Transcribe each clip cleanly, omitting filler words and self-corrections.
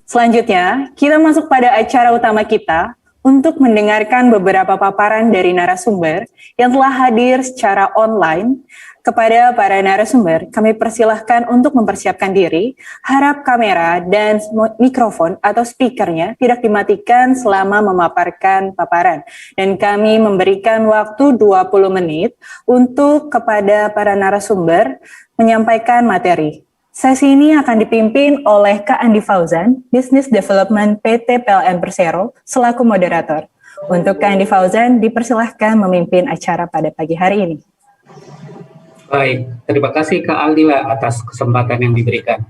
Selanjutnya, kita masuk pada acara utama kita untuk mendengarkan beberapa paparan dari narasumber yang telah hadir secara online. Kepada para narasumber, kami persilahkan untuk mempersiapkan diri. Harap kamera dan mikrofon atau speakernya tidak dimatikan selama memaparkan paparan. Dan kami memberikan waktu 20 menit untuk kepada para narasumber menyampaikan materi. Sesi ini akan dipimpin oleh Kak Andi Fauzan, Business Development PT PLN Persero, selaku moderator. Untuk Kak Andi Fauzan, dipersilahkan memimpin acara pada pagi hari ini. Baik, terima kasih Kak Aldila atas kesempatan yang diberikan.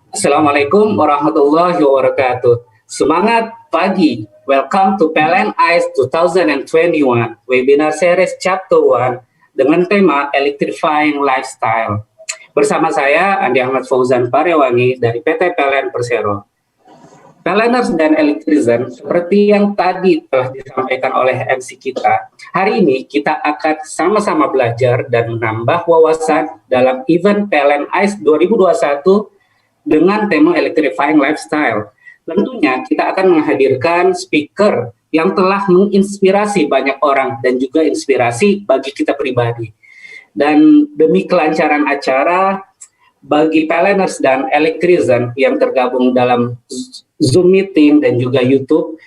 Assalamualaikum warahmatullahi wabarakatuh. Semangat pagi. Welcome to PLN ICE 2021 Webinar Series Chapter 1 dengan tema Electrifying Lifestyle. Bersama saya Andi Ahmad Fauzan Parewangi dari PT PLN Persero. PLNers dan Electrician, seperti yang tadi telah disampaikan oleh MC kita, hari ini kita akan sama-sama belajar dan menambah wawasan dalam event PLN ICE 2021 dengan tema Electrifying Lifestyle. Tentunya kita akan menghadirkan speaker yang telah menginspirasi banyak orang dan juga inspirasi bagi kita pribadi. Dan demi kelancaran acara, bagi PLNers dan Electrician yang tergabung dalam Zoom meeting dan juga YouTube,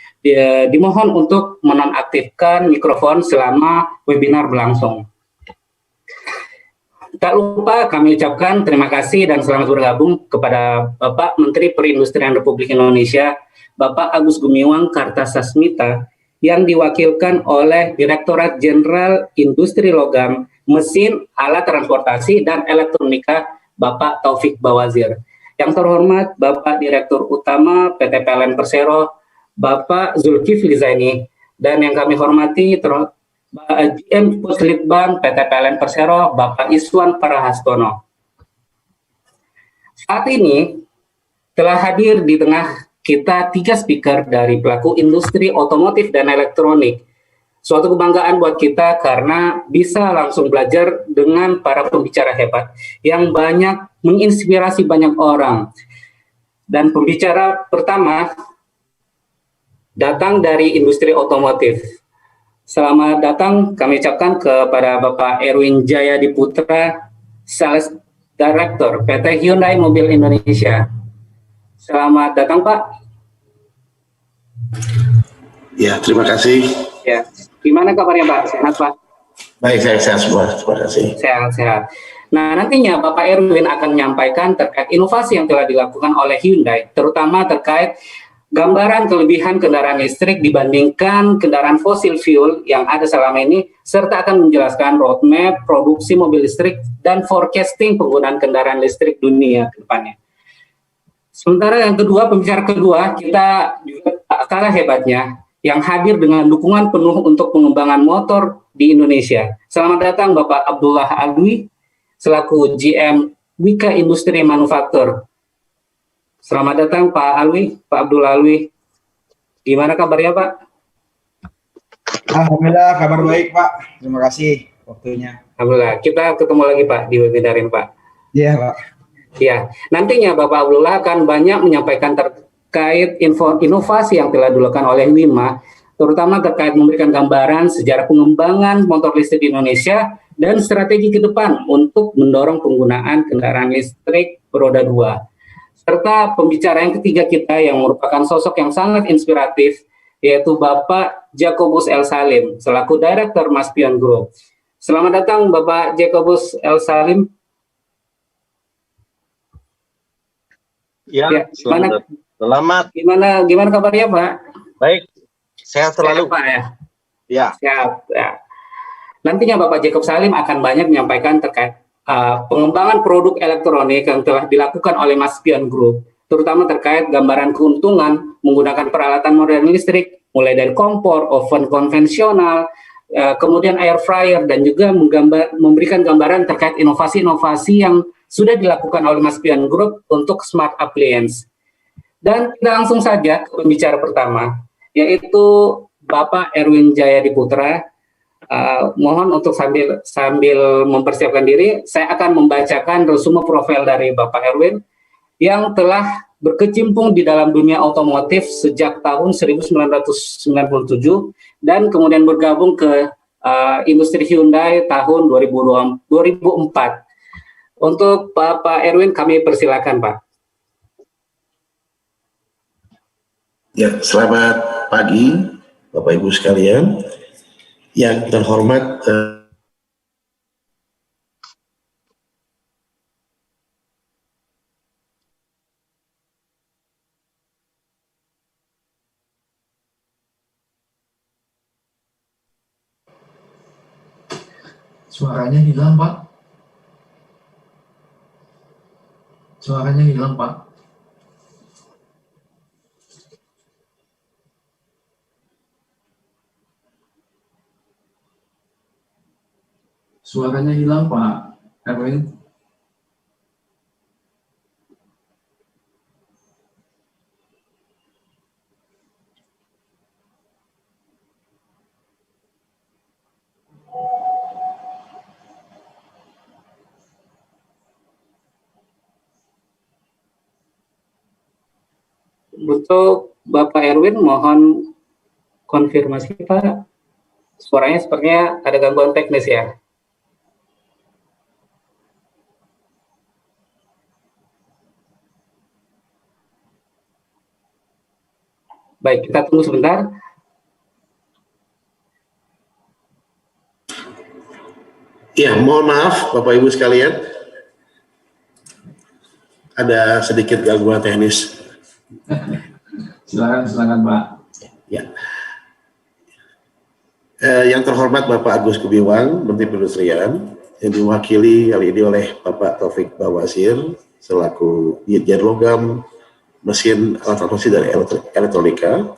dimohon untuk menonaktifkan mikrofon selama webinar berlangsung. Tak lupa kami ucapkan terima kasih dan selamat bergabung kepada Bapak Menteri Perindustrian Republik Indonesia, Bapak Agus Gumiwang Kartasasmita, yang diwakilkan oleh Direktorat Jenderal Industri Logam, Mesin, Alat Transportasi, dan Elektronika, Bapak Taufik Bawazir. Yang terhormat Bapak Direktur Utama PT PLN Persero, Bapak Zulkifli Zaini, dan yang kami hormati GM Puslitbang PT PLN Persero, Bapak Iswan Parahastono. Saat ini telah hadir di tengah kita 3 speaker dari pelaku industri otomotif dan elektronik. Suatu kebanggaan buat kita karena bisa langsung belajar dengan para pembicara hebat yang banyak menginspirasi banyak orang. Dan pembicara pertama datang dari industri otomotif. Selamat datang kami ucapkan kepada Bapak Erwin Jaya Diputra, Sales Director PT Hyundai Mobil Indonesia. Selamat datang Pak. Ya, terima kasih. Ya. Gimana kabarnya Pak? Sehat Pak? Baik, saya sehat semua. Terima kasih. Sehat-sehat. Nah, nantinya Bapak Erwin akan menyampaikan terkait inovasi yang telah dilakukan oleh Hyundai, terutama terkait gambaran kelebihan kendaraan listrik dibandingkan kendaraan fosil fuel yang ada selama ini, serta akan menjelaskan roadmap produksi mobil listrik dan forecasting penggunaan kendaraan listrik dunia ke depannya. Sementara yang kedua, pembicara kedua, kita juga tak kalah hebatnya, yang hadir dengan dukungan penuh untuk pengembangan motor di Indonesia. Selamat datang Bapak Abdullah Alwi, selaku GM Wika Industri Manufaktur. Selamat datang Pak Alwi, Pak Abdullah Alwi. Gimana kabarnya Pak? Alhamdulillah, kabar baik Pak. Terima kasih waktunya. Alhamdulillah, kita ketemu lagi Pak di webinar ini Pak. Iya Pak. Ya, nantinya Bapak Abdullah akan banyak menyampaikan terkait inovasi yang telah dilakukan oleh WIMA, terutama terkait memberikan gambaran sejarah pengembangan motor listrik di Indonesia dan strategi ke depan untuk mendorong penggunaan kendaraan listrik roda 2. Serta pembicara yang ketiga kita yang merupakan sosok yang sangat inspiratif, yaitu Bapak Jacobus L. Salim, selaku Direktur Maspion Group. Selamat datang Bapak Jacobus L. Salim. Ya, selamat. Gimana kabarnya Pak? Baik, sehat selalu. Sehat, Pak ya. Ya. Sehat, ya. Nantinya Bapak Jacob Salim akan banyak menyampaikan terkait pengembangan produk elektronik yang telah dilakukan oleh Maspion Group, terutama terkait gambaran keuntungan menggunakan peralatan modern listrik, mulai dari kompor, oven konvensional, kemudian air fryer, dan juga memberikan gambaran terkait inovasi-inovasi yang sudah dilakukan oleh Maspion Group untuk smart appliance. Dan kita langsung saja ke pembicara pertama, yaitu Bapak Erwin Jaya Diputra. Mohon untuk sambil mempersiapkan diri, saya akan membacakan resume profil dari Bapak Erwin yang telah berkecimpung di dalam dunia otomotif sejak tahun 1997 dan kemudian bergabung ke industri Hyundai tahun 2004. Untuk Pak Erwin, kami persilakan, Pak. Ya, selamat pagi Bapak Ibu sekalian. Yang terhormat Suaranya hilang, Pak. Suaranya hilang, Pak. Suaranya hilang, Pak Erwin. Untuk Bapak Erwin, mohon konfirmasi, Pak. Suaranya sepertinya ada gangguan teknis ya. Baik, kita tunggu sebentar. ya, mohon maaf Bapak Ibu sekalian. Ada sedikit gangguan teknis. Silakan, Pak. Ya. Yang terhormat Bapak Agus Gumiwang, Menteri Perindustrian, yang diwakili kali ini oleh Bapak Taufik Bawasir selaku Dirjen Logam, Mesin, Alat Transportasi dari Elektronika.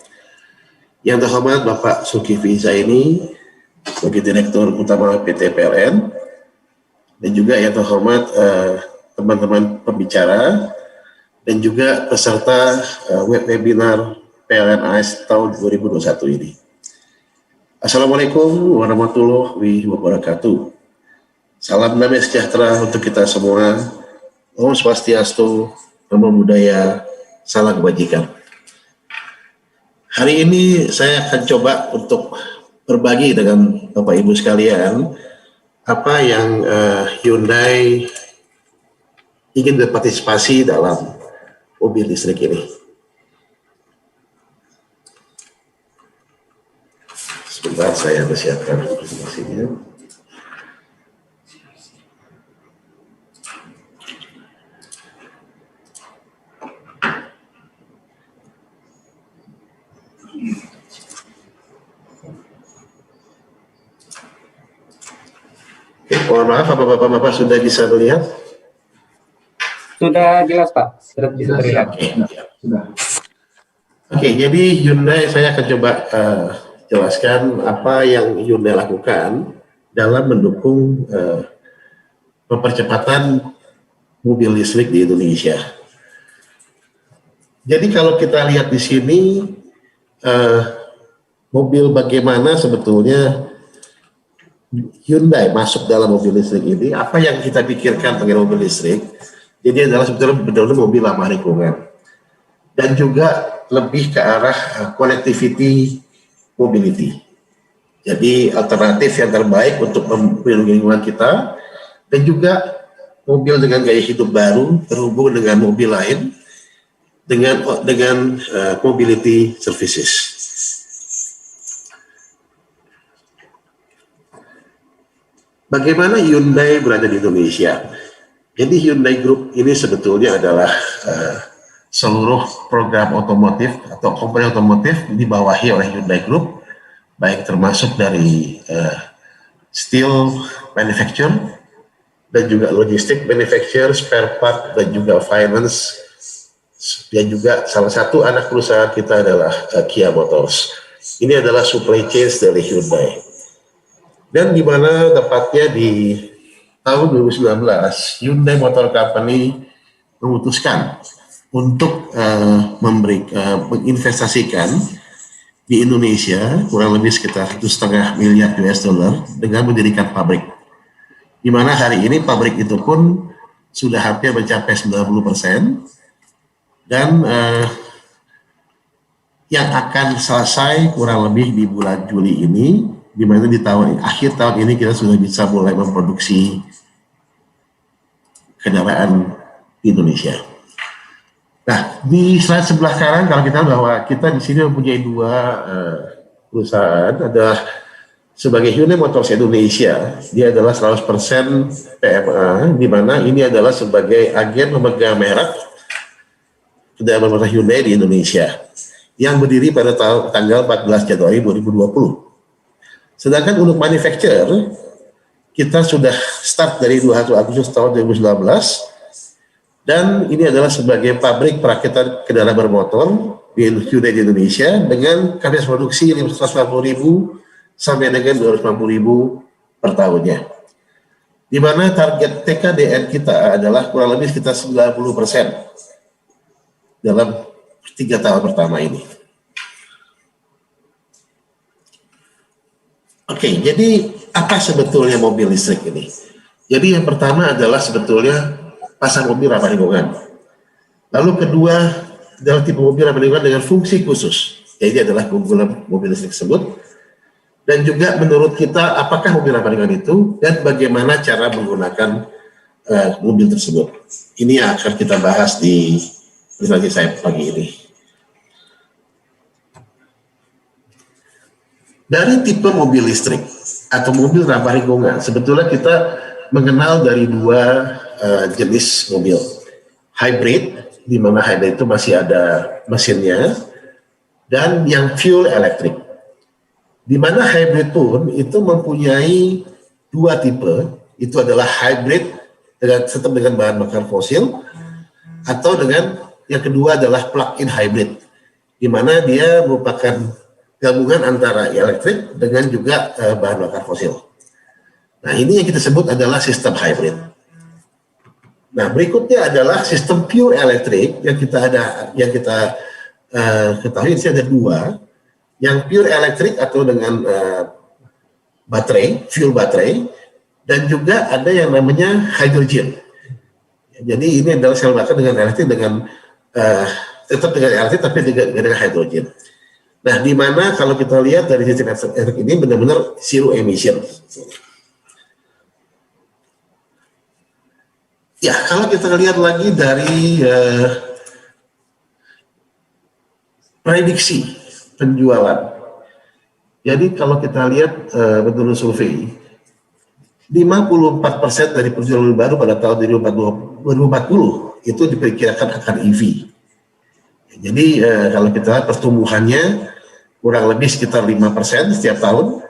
Yang terhormat Bapak Zulkifli Zaini sebagai Direktur Utama PT PLN, dan juga yang terhormat teman-teman pembicara dan juga peserta webinar PLN AS tahun 2021 ini. Assalamualaikum warahmatullahi wabarakatuh. Salam damai sejahtera untuk kita semua. Om Swastiastu, Namo Buddhaya, salam kebajikan. Hari ini saya akan coba untuk berbagi dengan Bapak Ibu sekalian apa yang Hyundai ingin berpartisipasi dalam mobil listrik ini. Sebentar, saya persiapkan presentasinya. Mohon maaf, apa Bapak-Bapak sudah bisa melihat? Sudah jelas, Pak. Sudah bisa terlihat. Sudah. Oke, jadi Hyundai, saya akan coba jelaskan apa yang Hyundai lakukan dalam mendukung percepatan mobil listrik di Indonesia. Jadi kalau kita lihat di sini, mobil bagaimana sebetulnya Hyundai masuk dalam mobil listrik ini, apa yang kita pikirkan mengenai mobil listrik, jadi adalah sebetulnya benar-benar mobil ramah lingkungan. Dan juga lebih ke arah connectivity mobility. Jadi alternatif yang terbaik untuk melindungi lingkungan kita, dan juga mobil dengan gaya hidup baru terhubung dengan mobil lain dengan mobility services. Bagaimana Hyundai berada di Indonesia? Jadi Hyundai Group ini sebetulnya adalah seluruh program otomotif atau komponen otomotif dibawahi oleh Hyundai Group, baik termasuk dari steel manufacture dan juga logistik manufacture, spare part dan juga finance, dan juga salah satu anak perusahaan kita adalah Kia Motors. Ini adalah supply chain dari Hyundai. Dan di mana tepatnya di tahun 2019 Hyundai Motor Company memutuskan untuk menginvestasikan di Indonesia kurang lebih sekitar 1,5 miliar US dollar dengan mendirikan pabrik. Di mana hari ini pabrik itu pun sudah hampir mencapai 90%, dan yang akan selesai kurang lebih di bulan Juli ini, di mana di akhir tahun ini kita sudah bisa mulai memproduksi kendaraan di Indonesia. Nah, di slide sebelah kanan kalau kita bahwa kita di sini mempunyai dua perusahaan, adalah sebagai Hyundai Motors Indonesia, dia adalah 100% PMA, di mana ini adalah sebagai agen pemegang merek kendaraan bermotor Hyundai di Indonesia, yang berdiri pada tanggal 14 Januari 2020. Sedangkan untuk manufacturer, kita sudah start dari 21 Agustus tahun 2019, dan ini adalah sebagai pabrik perakitan kendaraan bermotor di Hyundai di Indonesia dengan kapasitas produksi 150.000 sampai dengan 250.000 per tahunnya. Di mana target TKDN kita adalah kurang lebih sekitar 90% dalam 3 tahun pertama ini. Oke, jadi apa sebetulnya mobil listrik ini? Jadi yang pertama adalah sebetulnya pasar mobil ramah lingkungan. Lalu kedua adalah tipe mobil ramah lingkungan dengan fungsi khusus. Jadi adalah keunggulan mobil listrik tersebut. Dan juga menurut kita apakah mobil ramah lingkungan itu dan bagaimana cara menggunakan mobil tersebut. Ini yang akan kita bahas di presentasi saya pagi ini. Dari tipe mobil listrik atau mobil ramah lingkungan, sebetulnya kita mengenal dari dua jenis mobil. Hybrid, di mana hybrid itu masih ada mesinnya, dan yang fuel elektrik. Di mana hybrid pun itu mempunyai dua tipe, itu adalah hybrid tetap dengan bahan bakar fosil, atau dengan yang kedua adalah plug-in hybrid, di mana dia merupakan gabungan antara elektrik dengan juga bahan bakar fosil. Nah, ini yang kita sebut adalah sistem hybrid. Nah, berikutnya adalah sistem pure elektrik yang kita ketahui di sini ada dua, yang pure elektrik atau dengan baterai, fuel baterai, dan juga ada yang namanya hydrogen. Jadi ini adalah sel bakar dengan elektrik dengan tetap dengan elektrik tapi dengan hydrogen. Nah, di mana kalau kita lihat dari sistem elektrik ini benar-benar zero emission. Ya, kalau kita lihat lagi dari prediksi penjualan. Jadi kalau kita lihat menurut survei, 54% dari penjualan mobil baru pada tahun 2040 itu diperkirakan akan EV. Jadi kalau kita lihat pertumbuhannya kurang lebih sekitar 5% setiap tahun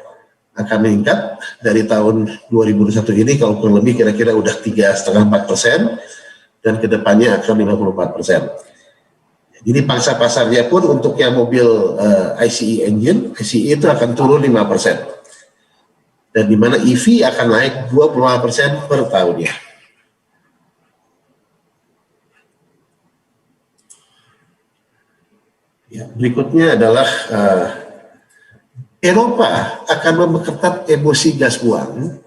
akan meningkat dari tahun 2021 ini, kalau kurang lebih kira-kira udah 3,5-4%, dan kedepannya akan 54%. Jadi pangsa pasarnya pun untuk yang mobil ICE engine, ICE itu akan turun 5%. Dan di mana EV akan naik 25% per tahunnya. Ya, berikutnya adalah Eropa akan memperketat emisi gas buang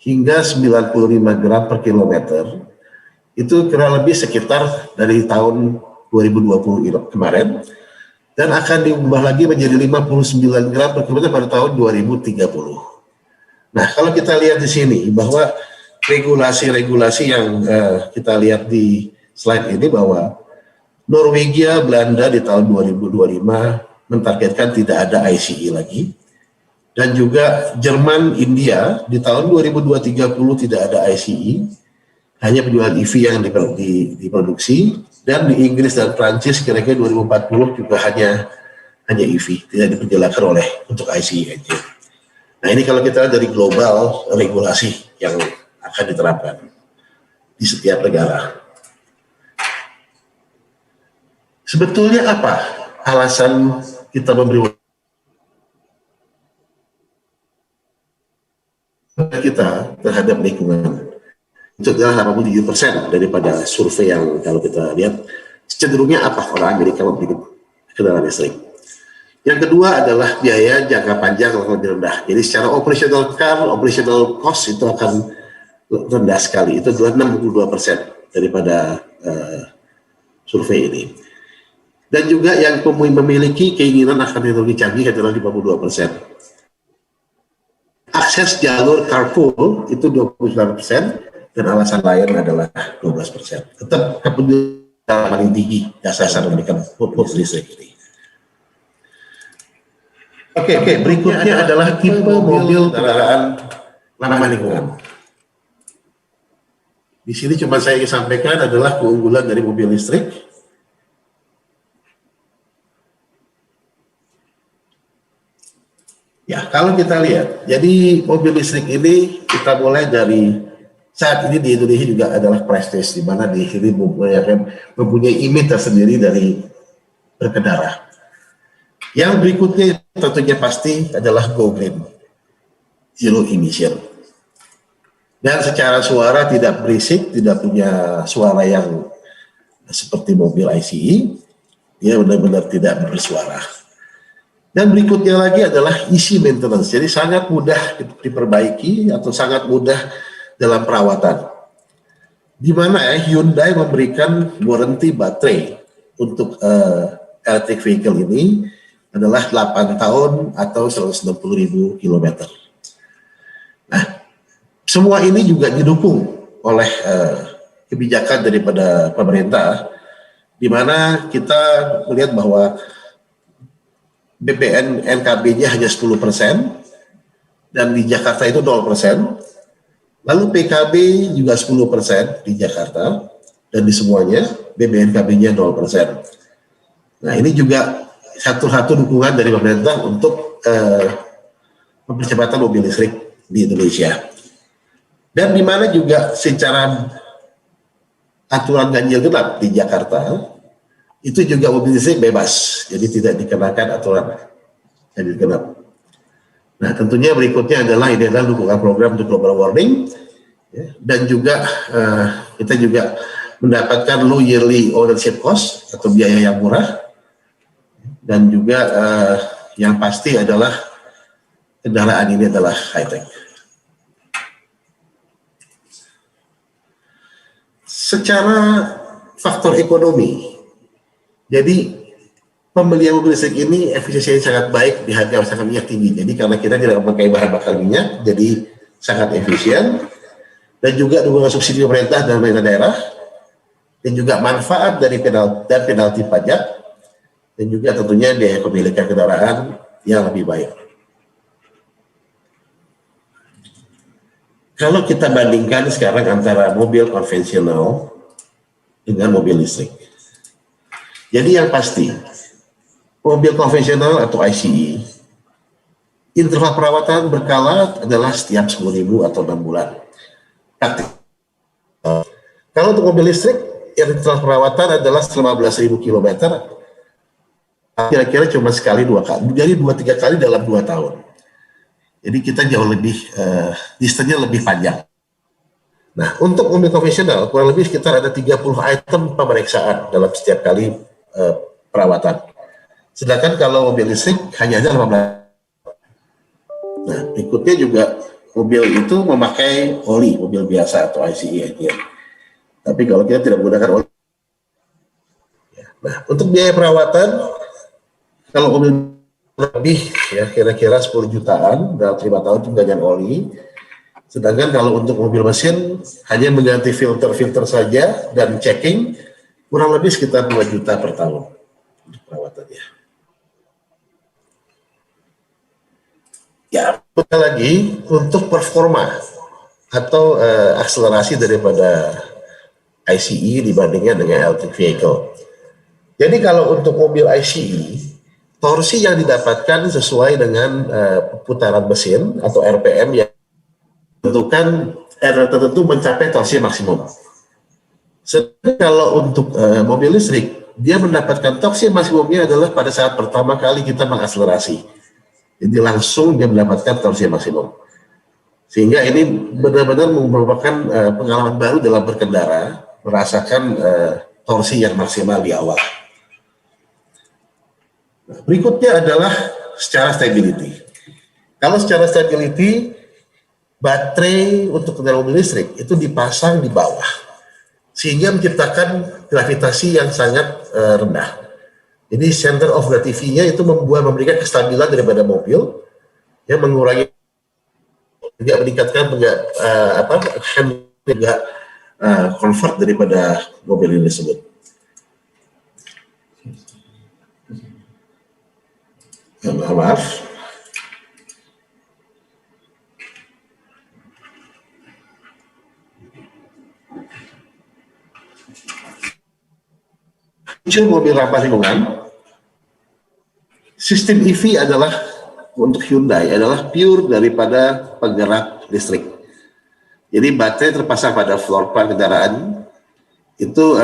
hingga 95 gram per kilometer. Itu kurang lebih sekitar dari tahun 2020 kemarin, dan akan diubah lagi menjadi 59 gram per kilometer pada tahun 2030. Nah, kalau kita lihat di sini bahwa regulasi-regulasi yang kita lihat di slide ini, bahwa Norwegia, Belanda di tahun 2025 mentargetkan tidak ada ICE lagi, dan juga Jerman, India di tahun 2030 tidak ada ICE, hanya penjualan EV yang diproduksi, dan di Inggris dan Prancis kira-kira 2040 juga hanya EV, tidak diperjalakan oleh untuk ICE aja. Nah, ini kalau kita lihat dari global regulasi yang akan diterapkan di setiap negara. Sebetulnya apa alasan kita memberi kita terhadap lingkungan? Itu adalah 87% daripada survei yang kalau kita lihat cenderungnya apa orang Amerika membeli kendaraan listrik. Yang kedua adalah biaya jangka panjang yang lebih rendah. Jadi secara operational cost itu akan rendah sekali. Itu adalah 62% daripada survei ini. Dan juga yang memiliki keinginan akan teknologi canggih adalah 52%. Akses jalur carpool itu 29%, dan alasan lain adalah 12%. Tetap kepedulian paling tinggi dasar memberikan mobil listrik ini. Oke, berikutnya adalah tipe mobil kendaraan ramah lingkungan. Di sini cuma saya ingin sampaikan adalah keunggulan dari mobil listrik. Ya, kalau kita lihat, jadi mobil listrik ini kita mulai dari saat ini di Indonesia juga adalah prestige, di mana di sini mempunyai image tersendiri dari berkendara. Yang berikutnya tentunya pasti adalah go green, zero emission. Dan secara suara tidak berisik, tidak punya suara yang seperti mobil ICE, dia benar-benar tidak bersuara. Dan berikutnya lagi adalah easy maintenance, jadi sangat mudah diperbaiki atau sangat mudah dalam perawatan. Di mana Hyundai memberikan warranty baterai untuk electric vehicle ini adalah 8 tahun atau 160.000 km. Nah, semua ini juga didukung oleh kebijakan daripada pemerintah, di mana kita melihat bahwa BBM NKB-nya hanya 10%, dan di Jakarta itu 0%, lalu PKB juga 10% di Jakarta, dan di semuanya BBM NKB-nya 0%. Nah, ini juga satu dukungan dari pemerintah untuk percepatan mobil listrik di Indonesia. Dan di mana juga secara aturan ganjil genap di Jakarta, itu juga mobil listrik bebas, jadi tidak dikenakan aturan ganjil genap. Nah, tentunya berikutnya adalah ini adalah dukungan program untuk global warming, ya, dan juga kita juga mendapatkan low yearly ownership cost atau biaya yang murah, dan juga yang pasti adalah kendaraan ini adalah high tech. Secara faktor ekonomi, jadi pembelian mobil listrik ini efisiensinya sangat baik di harga sangat minyak tinggi. Jadi karena kita tidak memakai bahan bakar minyak, jadi sangat efisien. Dan juga dukungan subsidi pemerintah dan pemerintah daerah, dan juga manfaat dari penalti pajak, dan juga tentunya biaya kepemilikan kendaraan yang lebih baik. Kalau kita bandingkan sekarang antara mobil konvensional dengan mobil listrik, jadi yang pasti mobil konvensional atau ICE interval perawatan berkala adalah setiap 10.000 atau 6 bulan. Kalau untuk mobil listrik interval perawatan adalah 15.000 km, kira-kira cuma sekali 2 kali, jadi 2-3 kali dalam 2 tahun. Jadi kita jauh lebih distance-nya lebih panjang. Nah, untuk mobil konvensional kurang lebih sekitar ada 30 item pemeriksaan dalam setiap kali perawatan. Sedangkan kalau mobil listrik hanya ada 15. Nah, berikutnya juga mobil itu memakai oli, mobil biasa atau ICE ya. Tapi kalau kita tidak menggunakan oli. Nah, untuk biaya perawatan, kalau mobil lebih ya kira-kira 10 jutaan dalam 5 tahun penggantian oli. Sedangkan kalau untuk mobil mesin hanya mengganti filter saja dan checking kurang lebih sekitar 2 juta per tahun untuk perawatannya. Ya, lagi untuk performa atau akselerasi daripada ICE dibandingkan dengan electric vehicle. Jadi kalau untuk mobil ICE, torsi yang didapatkan sesuai dengan putaran mesin atau RPM yang tentukan tertentu mencapai torsi maksimum. Sedangkan kalau untuk mobil listrik, dia mendapatkan torsi maksimumnya adalah pada saat pertama kali kita mengakselerasi. Jadi langsung dia mendapatkan torsi maksimum. Sehingga ini benar-benar merupakan pengalaman baru dalam berkendara, merasakan torsi yang maksimal di awal. Nah, berikutnya adalah secara stability. Kalau secara stability, baterai untuk kendaraan mobil listrik itu dipasang di bawah, sehingga menciptakan gravitasi yang sangat rendah. Jadi center of gravity-nya itu memberikan kestabilan daripada mobil, yang mengurangi, juga meningkatkan juga comfort daripada mobil ini tersebut. Maaf. Mobil ramah lingkungan. Sistem EV adalah untuk Hyundai adalah pure daripada penggerak listrik. Jadi baterai terpasang pada floor plan kendaraan itu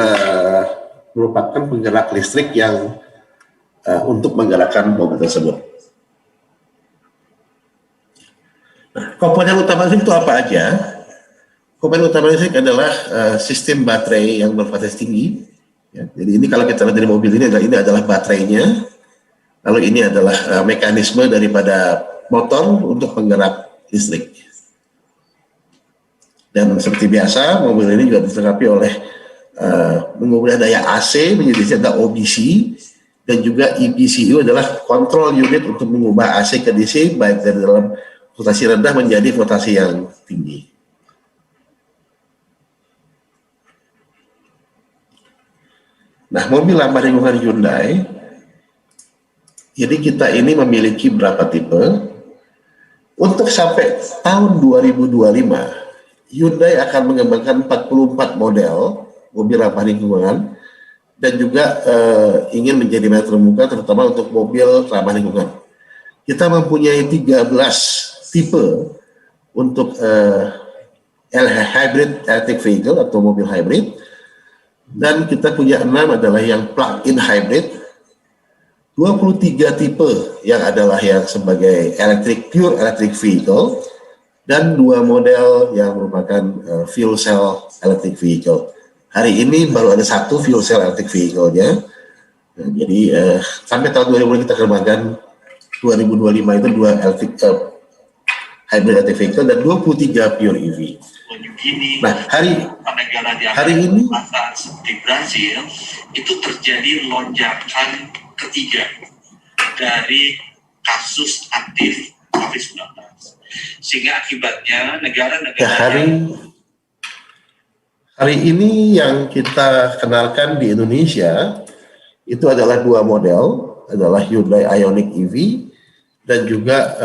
merupakan penggerak listrik yang untuk menggerakkan mobil tersebut. Nah, komponen utama listrik itu apa aja? Komponen utama listrik adalah sistem baterai yang bervoltage tinggi. Ya, jadi ini kalau kita lihat dari mobil ini adalah baterainya, lalu ini adalah mekanisme daripada motor untuk penggerak listrik. Dan seperti biasa, mobil ini juga dilengkapi oleh menggunakan daya AC, menjadi ada OBC, dan juga EPCU adalah control unit untuk mengubah AC ke DC, baik dari dalam voltasi rendah menjadi voltasi yang tinggi. Nah, mobil ramah lingkungan Hyundai, jadi kita ini memiliki berapa tipe. Untuk sampai tahun 2025, Hyundai akan mengembangkan 44 model mobil ramah lingkungan, dan juga ingin menjadi media terbuka terutama untuk mobil ramah lingkungan. Kita mempunyai 13 tipe untuk hybrid electric vehicle atau mobil hybrid, dan kita punya 6 adalah yang plug-in hybrid, 23 tipe yang adalah yang sebagai pure electric vehicle, dan 2 model yang merupakan fuel cell electric vehicle. Hari ini baru ada 1 fuel cell electric vehicle-nya. Nah, jadi sampai tahun 2020 kita kembangkan 2025 itu 2 electric hybrid electric vehicle dan 23 pure EV. Nah, hari ini seperti Brazil itu terjadi lonjakan ketiga dari kasus aktif COVID-19, sehingga akibatnya negara-negara hari ini yang kita kenalkan di Indonesia itu adalah 2 model, adalah Hyundai Ioniq EV dan juga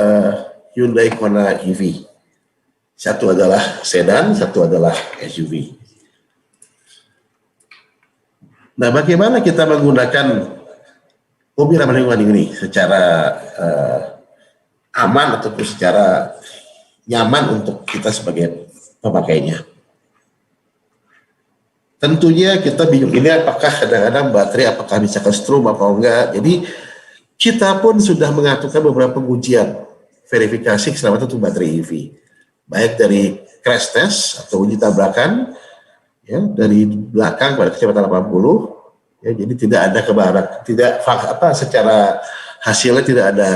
Hyundai Kona EV. Satu adalah sedan, satu adalah SUV. Nah, bagaimana kita menggunakan mobil ramah lingkungan ini secara aman ataupun secara nyaman untuk kita sebagai pemakainya? Tentunya kita bingung ini apakah kadang-kadang baterai apakah bisa ke-strom apa enggak. Jadi kita pun sudah mengaturkan beberapa ujian verifikasi keselamatan untuk baterai EV. Baik dari crash test atau uji tabrakan, ya, dari belakang pada kecepatan 80, ya, jadi tidak ada kebakaran, secara hasilnya tidak ada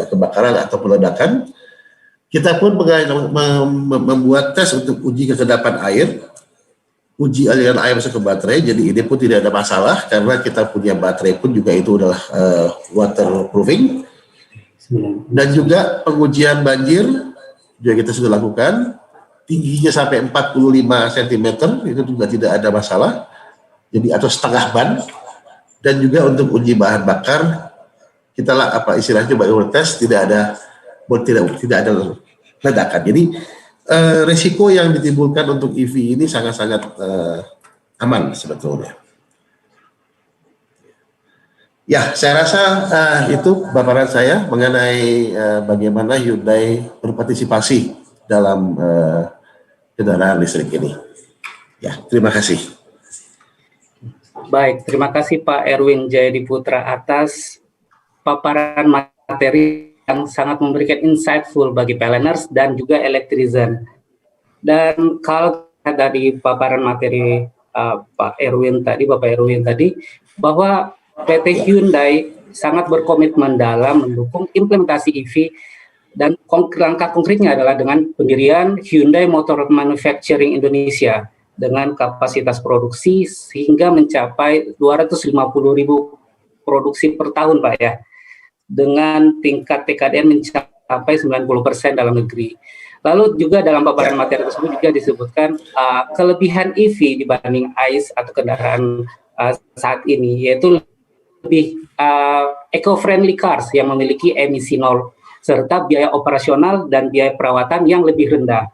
kebakaran atau ledakan. Kita pun membuat tes untuk uji kekedapan air, uji aliran air masuk ke baterai, jadi ini pun tidak ada masalah karena kita punya baterai pun juga itu adalah waterproofing. Dan juga pengujian banjir juga kita sudah lakukan, tingginya sampai 45 cm itu juga tidak ada masalah, jadi atau setengah ban. Dan juga untuk uji bahan bakar kita istilahnya coba tes tidak ada ledakan. Jadi risiko yang ditimbulkan untuk EV ini sangat-sangat aman sebetulnya. Ya, saya rasa itu paparan saya mengenai bagaimana Hyundai berpartisipasi dalam kendaraan listrik ini. Ya, terima kasih. Baik, terima kasih Pak Erwin Jayadi Putra atas paparan materi yang sangat memberikan insightful bagi planners dan juga electrician. Dan kalau dari paparan materi Bapak Erwin tadi, bahwa PT Hyundai sangat berkomitmen dalam mendukung implementasi EV, dan langkah konkretnya adalah dengan pendirian Hyundai Motor Manufacturing Indonesia dengan kapasitas produksi sehingga mencapai 250.000 produksi per tahun, Pak ya, dengan tingkat TKDN mencapai 90% dalam negeri. Lalu juga dalam paparan materi tersebut juga disebutkan kelebihan EV dibanding ICE atau kendaraan saat ini, yaitu lebih eco-friendly cars yang memiliki emisi nol, serta biaya operasional dan biaya perawatan yang lebih rendah.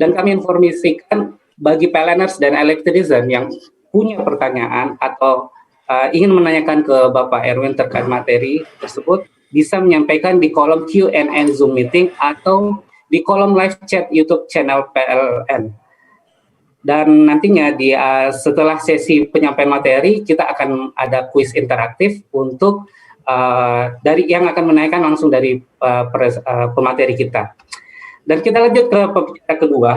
Dan kami informasikan bagi PLNers dan electrician yang punya pertanyaan atau ingin menanyakan ke Bapak Erwin terkait materi tersebut, bisa menyampaikan di kolom Q&A Zoom meeting atau di kolom live chat YouTube channel PLN. Dan nantinya setelah sesi penyampaian materi, kita akan ada kuis interaktif untuk dari yang akan menanyakan langsung dari pemateri kita. Dan kita lanjut ke pembicara kedua,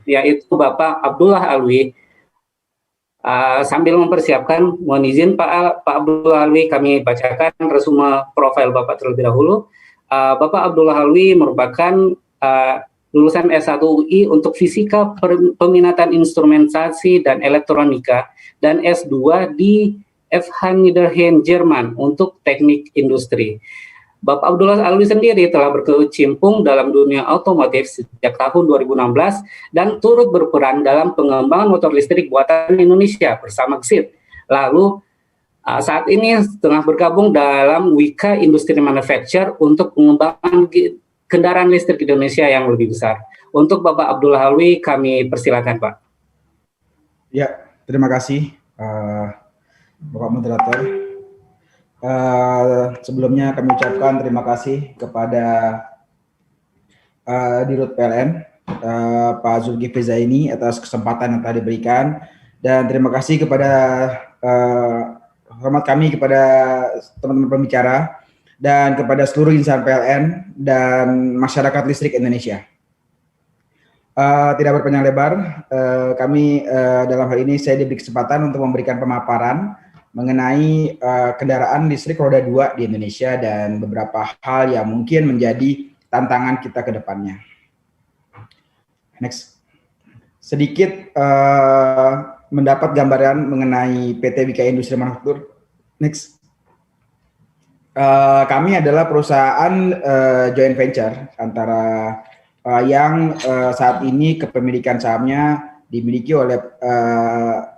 yaitu Bapak Abdullah Alwi. Sambil mempersiapkan, mohon izin Pak Abdullah Alwi, kami bacakan resume profil Bapak terlebih dahulu. Bapak Abdullah Alwi merupakan lulusan S1 UI untuk Fisika Peminatan Instrumentasi dan Elektronika dan S2 di FH Niederrhein, Jerman untuk Teknik Industri. Bapak Abdullah Alwi sendiri telah berkecimpung dalam dunia otomotif sejak tahun 2016 dan turut berperan dalam pengembangan motor listrik buatan Indonesia bersama Xit. Lalu saat ini tengah bergabung dalam Wika Industri Manufacture untuk pengembangan kendaraan listrik Indonesia yang lebih besar. Untuk Bapak Abdullah Alwi, kami persilakan, Pak. Ya, terima kasih, Bapak Moderator. Sebelumnya kami ucapkan terima kasih kepada Dirut PLN, Pak Zulkifli Zaini atas kesempatan yang telah diberikan, dan terima kasih kepada hormat kami kepada teman-teman pembicara dan kepada seluruh insan PLN dan masyarakat listrik Indonesia. Tidak berpanjang lebar, kami dalam hal ini saya diberi kesempatan untuk memberikan pemaparan mengenai kendaraan listrik roda 2 di Indonesia dan beberapa hal yang mungkin menjadi tantangan kita ke depannya. Next. Sedikit mendapat gambaran mengenai PT Wika Industri Manufaktur. Next. Kami adalah perusahaan joint venture antara yang saat ini kepemilikan sahamnya dimiliki oleh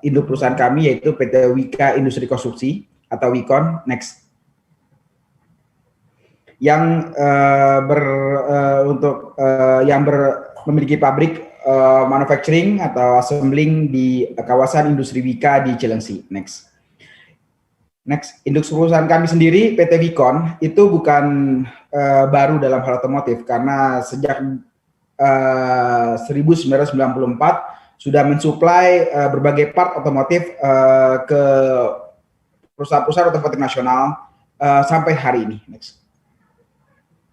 induk perusahaan kami, yaitu PT Wika Industri Konstruksi atau Wikon. Next. Yang memiliki pabrik manufacturing atau assembling di kawasan industri Wika di Cilengsi. Next. Next, induk perusahaan kami sendiri, PT Wikon, itu bukan baru dalam hal otomotif, karena sejak 1994 sudah mensuplai berbagai part otomotif ke perusahaan-perusahaan otomotif nasional sampai hari ini. Next.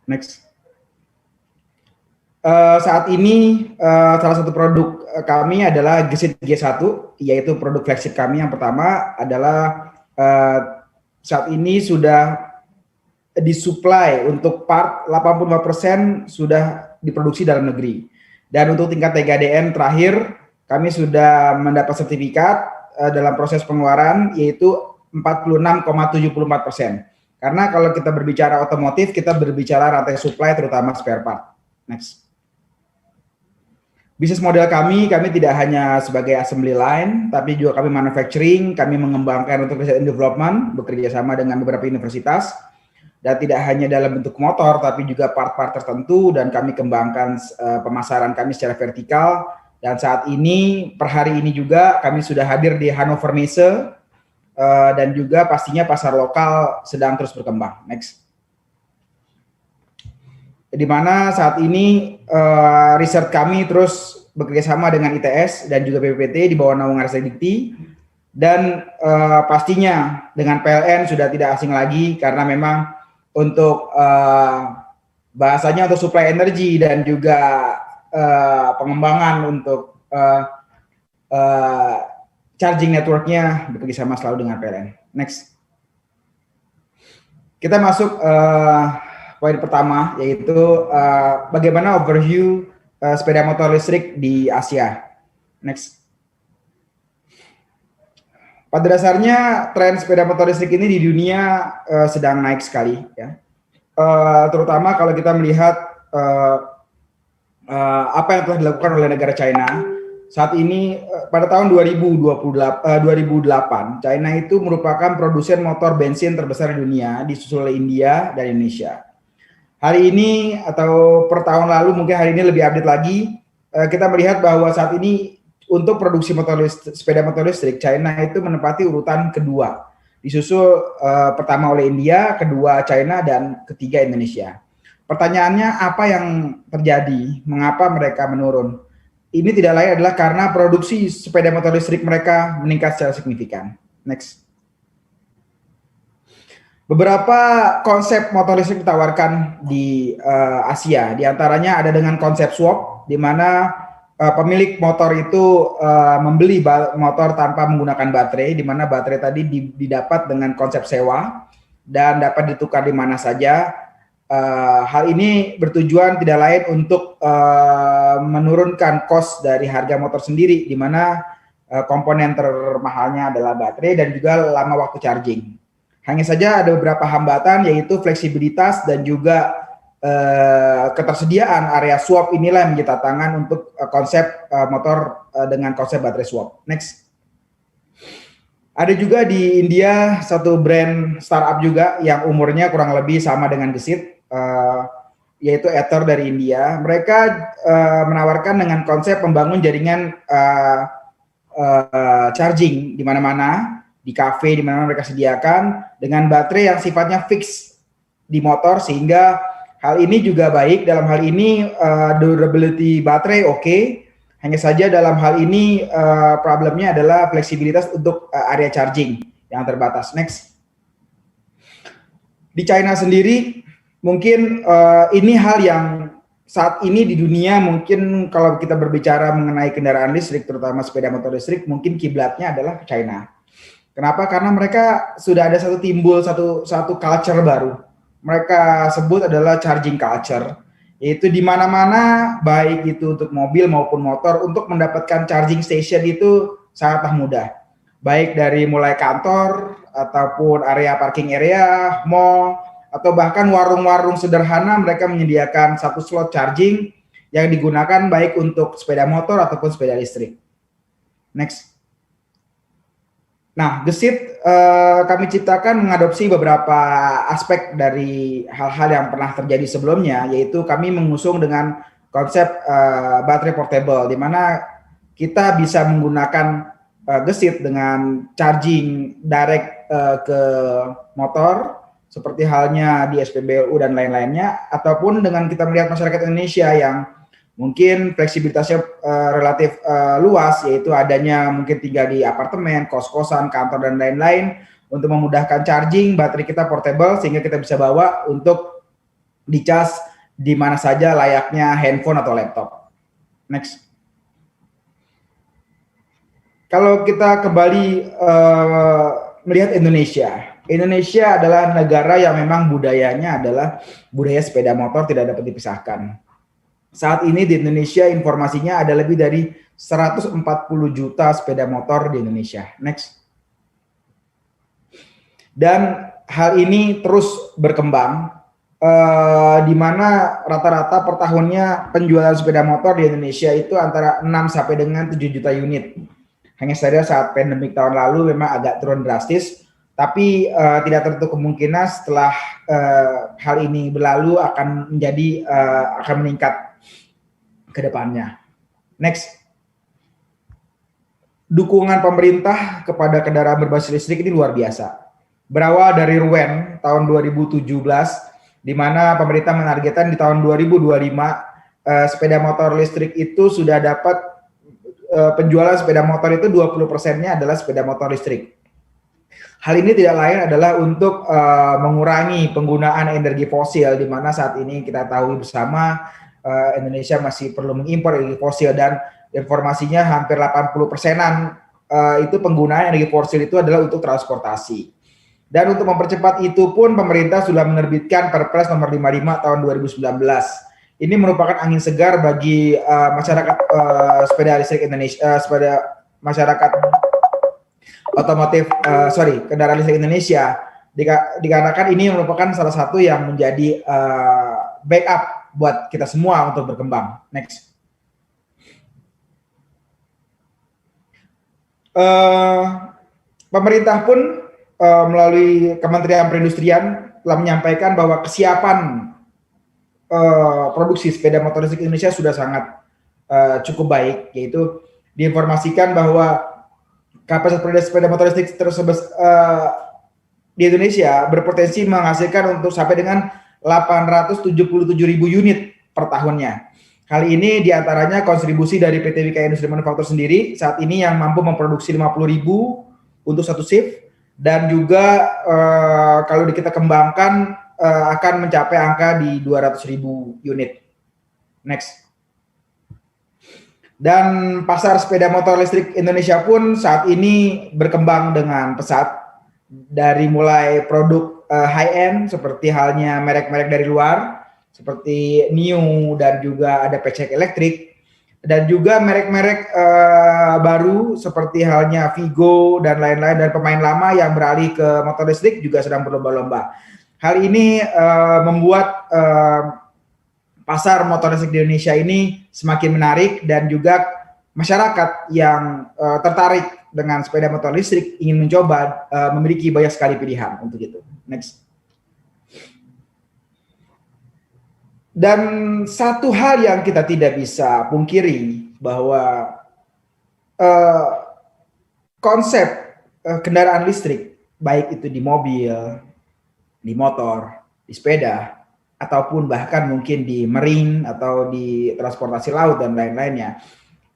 Next. Saat ini salah satu produk kami adalah Gesit G1, yaitu produk flagship kami yang pertama adalah saat ini sudah disuplai untuk part 85% sudah diproduksi dalam negeri. Dan untuk tingkat TKDN terakhir kami sudah mendapat sertifikat dalam proses pengeluaran, yaitu 46,74%. Karena kalau kita berbicara otomotif, kita berbicara rantai supply terutama spare part. Next. Bisnis model kami tidak hanya sebagai assembly line, tapi juga kami manufacturing, kami mengembangkan untuk research and development, bekerja sama dengan beberapa universitas, dan tidak hanya dalam bentuk motor, tapi juga part-part tertentu, dan kami kembangkan pemasaran kami secara vertikal, dan saat ini, per hari ini juga, kami sudah hadir di Hannover Messe, dan juga pastinya pasar lokal sedang terus berkembang. Next. Di mana saat ini riset kami terus bekerjasama dengan ITS dan juga BPPT di bawah naungan Ristekdikti, dan pastinya dengan PLN sudah tidak asing lagi, karena memang untuk bahasanya untuk supply energi dan juga pengembangan untuk charging networknya bekerjasama selalu dengan PLN. Next. Kita masuk poin pertama, yaitu bagaimana overview sepeda motor listrik di Asia. Next. Pada dasarnya tren sepeda motor listrik ini di dunia sedang naik sekali, ya. Terutama kalau kita melihat apa yang telah dilakukan oleh negara China. Saat ini pada tahun 2008, China itu merupakan produsen motor bensin terbesar di dunia, disusul oleh India dan Indonesia. Hari ini atau per tahun lalu, mungkin hari ini lebih update lagi, kita melihat bahwa saat ini untuk produksi sepeda motor listrik, China itu menempati urutan kedua, disusul pertama oleh India, kedua China, dan ketiga Indonesia. Pertanyaannya, apa yang terjadi? Mengapa mereka menurun? Ini tidak lain adalah karena produksi sepeda motor listrik mereka meningkat secara signifikan. Next. Beberapa konsep motor listrik ditawarkan di Asia. Di antaranya ada dengan konsep swap, di mana pemilik motor itu membeli motor tanpa menggunakan baterai, di mana baterai tadi didapat dengan konsep sewa dan dapat ditukar di mana saja. Hal ini bertujuan tidak lain untuk menurunkan cost dari harga motor sendiri, di mana komponen termahalnya adalah baterai dan juga lama waktu charging. Hanya saja ada beberapa hambatan, yaitu fleksibilitas dan juga ketersediaan area swap inilah yang menjadi tantangan untuk konsep motor dengan konsep baterai swap. Next. Ada juga di India satu brand startup juga yang umurnya kurang lebih sama dengan Gesit, yaitu Ether dari India. Mereka menawarkan dengan konsep membangun jaringan charging di mana-mana, di kafe di mana mereka sediakan dengan baterai yang sifatnya fix di motor, sehingga hal ini juga baik. Dalam hal ini durability baterai oke. Hanya saja dalam hal ini problemnya adalah fleksibilitas untuk area charging yang terbatas. Next. Di China sendiri mungkin ini hal yang saat ini di dunia, mungkin kalau kita berbicara mengenai kendaraan listrik, terutama sepeda motor listrik, mungkin kiblatnya adalah ke China. Kenapa? Karena mereka sudah ada timbul satu culture baru. Mereka sebut adalah charging culture, yaitu di mana-mana, baik itu untuk mobil maupun motor, untuk mendapatkan charging station itu sangatlah mudah. Baik dari mulai kantor ataupun area parking area, mall, atau bahkan warung-warung sederhana, mereka menyediakan satu slot charging yang digunakan baik untuk sepeda motor ataupun sepeda listrik. Next. Nah, Gesit kami ciptakan mengadopsi beberapa aspek dari hal-hal yang pernah terjadi sebelumnya, yaitu kami mengusung dengan konsep baterai portable, di mana kita bisa menggunakan Gesit dengan charging direct ke motor, seperti halnya di SPBU dan lain-lainnya, ataupun dengan kita melihat masyarakat Indonesia yang mungkin fleksibilitasnya relatif luas, yaitu adanya mungkin tinggal di apartemen, kos-kosan, kantor, dan lain-lain. Untuk memudahkan charging, baterai kita portable sehingga kita bisa bawa untuk dicas di mana saja layaknya handphone atau laptop. Next. Kalau kita kembali melihat Indonesia. Indonesia adalah negara yang memang budayanya adalah budaya sepeda motor tidak dapat dipisahkan. Saat ini di Indonesia informasinya ada lebih dari 140 juta sepeda motor di Indonesia. Next. Dan hal ini terus berkembang, di mana rata-rata per tahunnya penjualan sepeda motor di Indonesia itu antara 6 sampai dengan 7 juta unit. Hanya saja saat pandemik tahun lalu memang agak turun drastis, tapi tidak tertutup kemungkinan setelah hal ini berlalu akan meningkat ke depannya. Next. Dukungan pemerintah kepada kendaraan berbasis listrik ini luar biasa. Berawal dari RUEN tahun 2017, di mana pemerintah menargetkan di tahun 2025 sepeda motor listrik itu sudah dapat penjualan sepeda motor itu 20%-nya adalah sepeda motor listrik. Hal ini tidak lain adalah untuk mengurangi penggunaan energi fosil, di mana saat ini kita tahu bersama Indonesia masih perlu mengimpor energi fosil, dan informasinya hampir 80%-an itu penggunaan energi fosil itu adalah untuk transportasi. Dan untuk mempercepat itu pun pemerintah sudah menerbitkan Perpres nomor 55 tahun 2019. Ini merupakan angin segar bagi masyarakat sepeda listrik Indonesia, masyarakat kendaraan listrik Indonesia, dikarenakan ini merupakan salah satu yang menjadi backup buat kita semua untuk berkembang. Next. Pemerintah pun melalui Kementerian Perindustrian telah menyampaikan bahwa kesiapan produksi sepeda motor listrik Indonesia sudah sangat cukup baik, yaitu diinformasikan bahwa kapasitas sepeda motor listrik tersebut di Indonesia berpotensi menghasilkan untuk sampai dengan 877.000 unit per tahunnya. Hal ini diantaranya kontribusi dari PT WK Industri Manufaktur sendiri saat ini yang mampu memproduksi 50.000 untuk satu shift, dan juga kalau kita kembangkan akan mencapai angka di 200.000 unit. Next. Dan pasar sepeda motor listrik Indonesia pun saat ini berkembang dengan pesat, dari mulai produk high-end seperti halnya merek-merek dari luar seperti NIO, dan juga ada Pecek Elektrik, dan juga merek-merek baru seperti halnya Vigo dan lain-lain, dan pemain lama yang beralih ke motor listrik juga sedang berlomba-lomba. Hal ini membuat pasar motor listrik di Indonesia ini semakin menarik, dan juga masyarakat yang tertarik dengan sepeda motor listrik ingin mencoba memiliki banyak sekali pilihan untuk itu. Next. Dan satu hal yang kita tidak bisa pungkiri bahwa konsep kendaraan listrik, baik itu di mobil, di motor, di sepeda, ataupun bahkan mungkin di marine atau di transportasi laut dan lain-lainnya,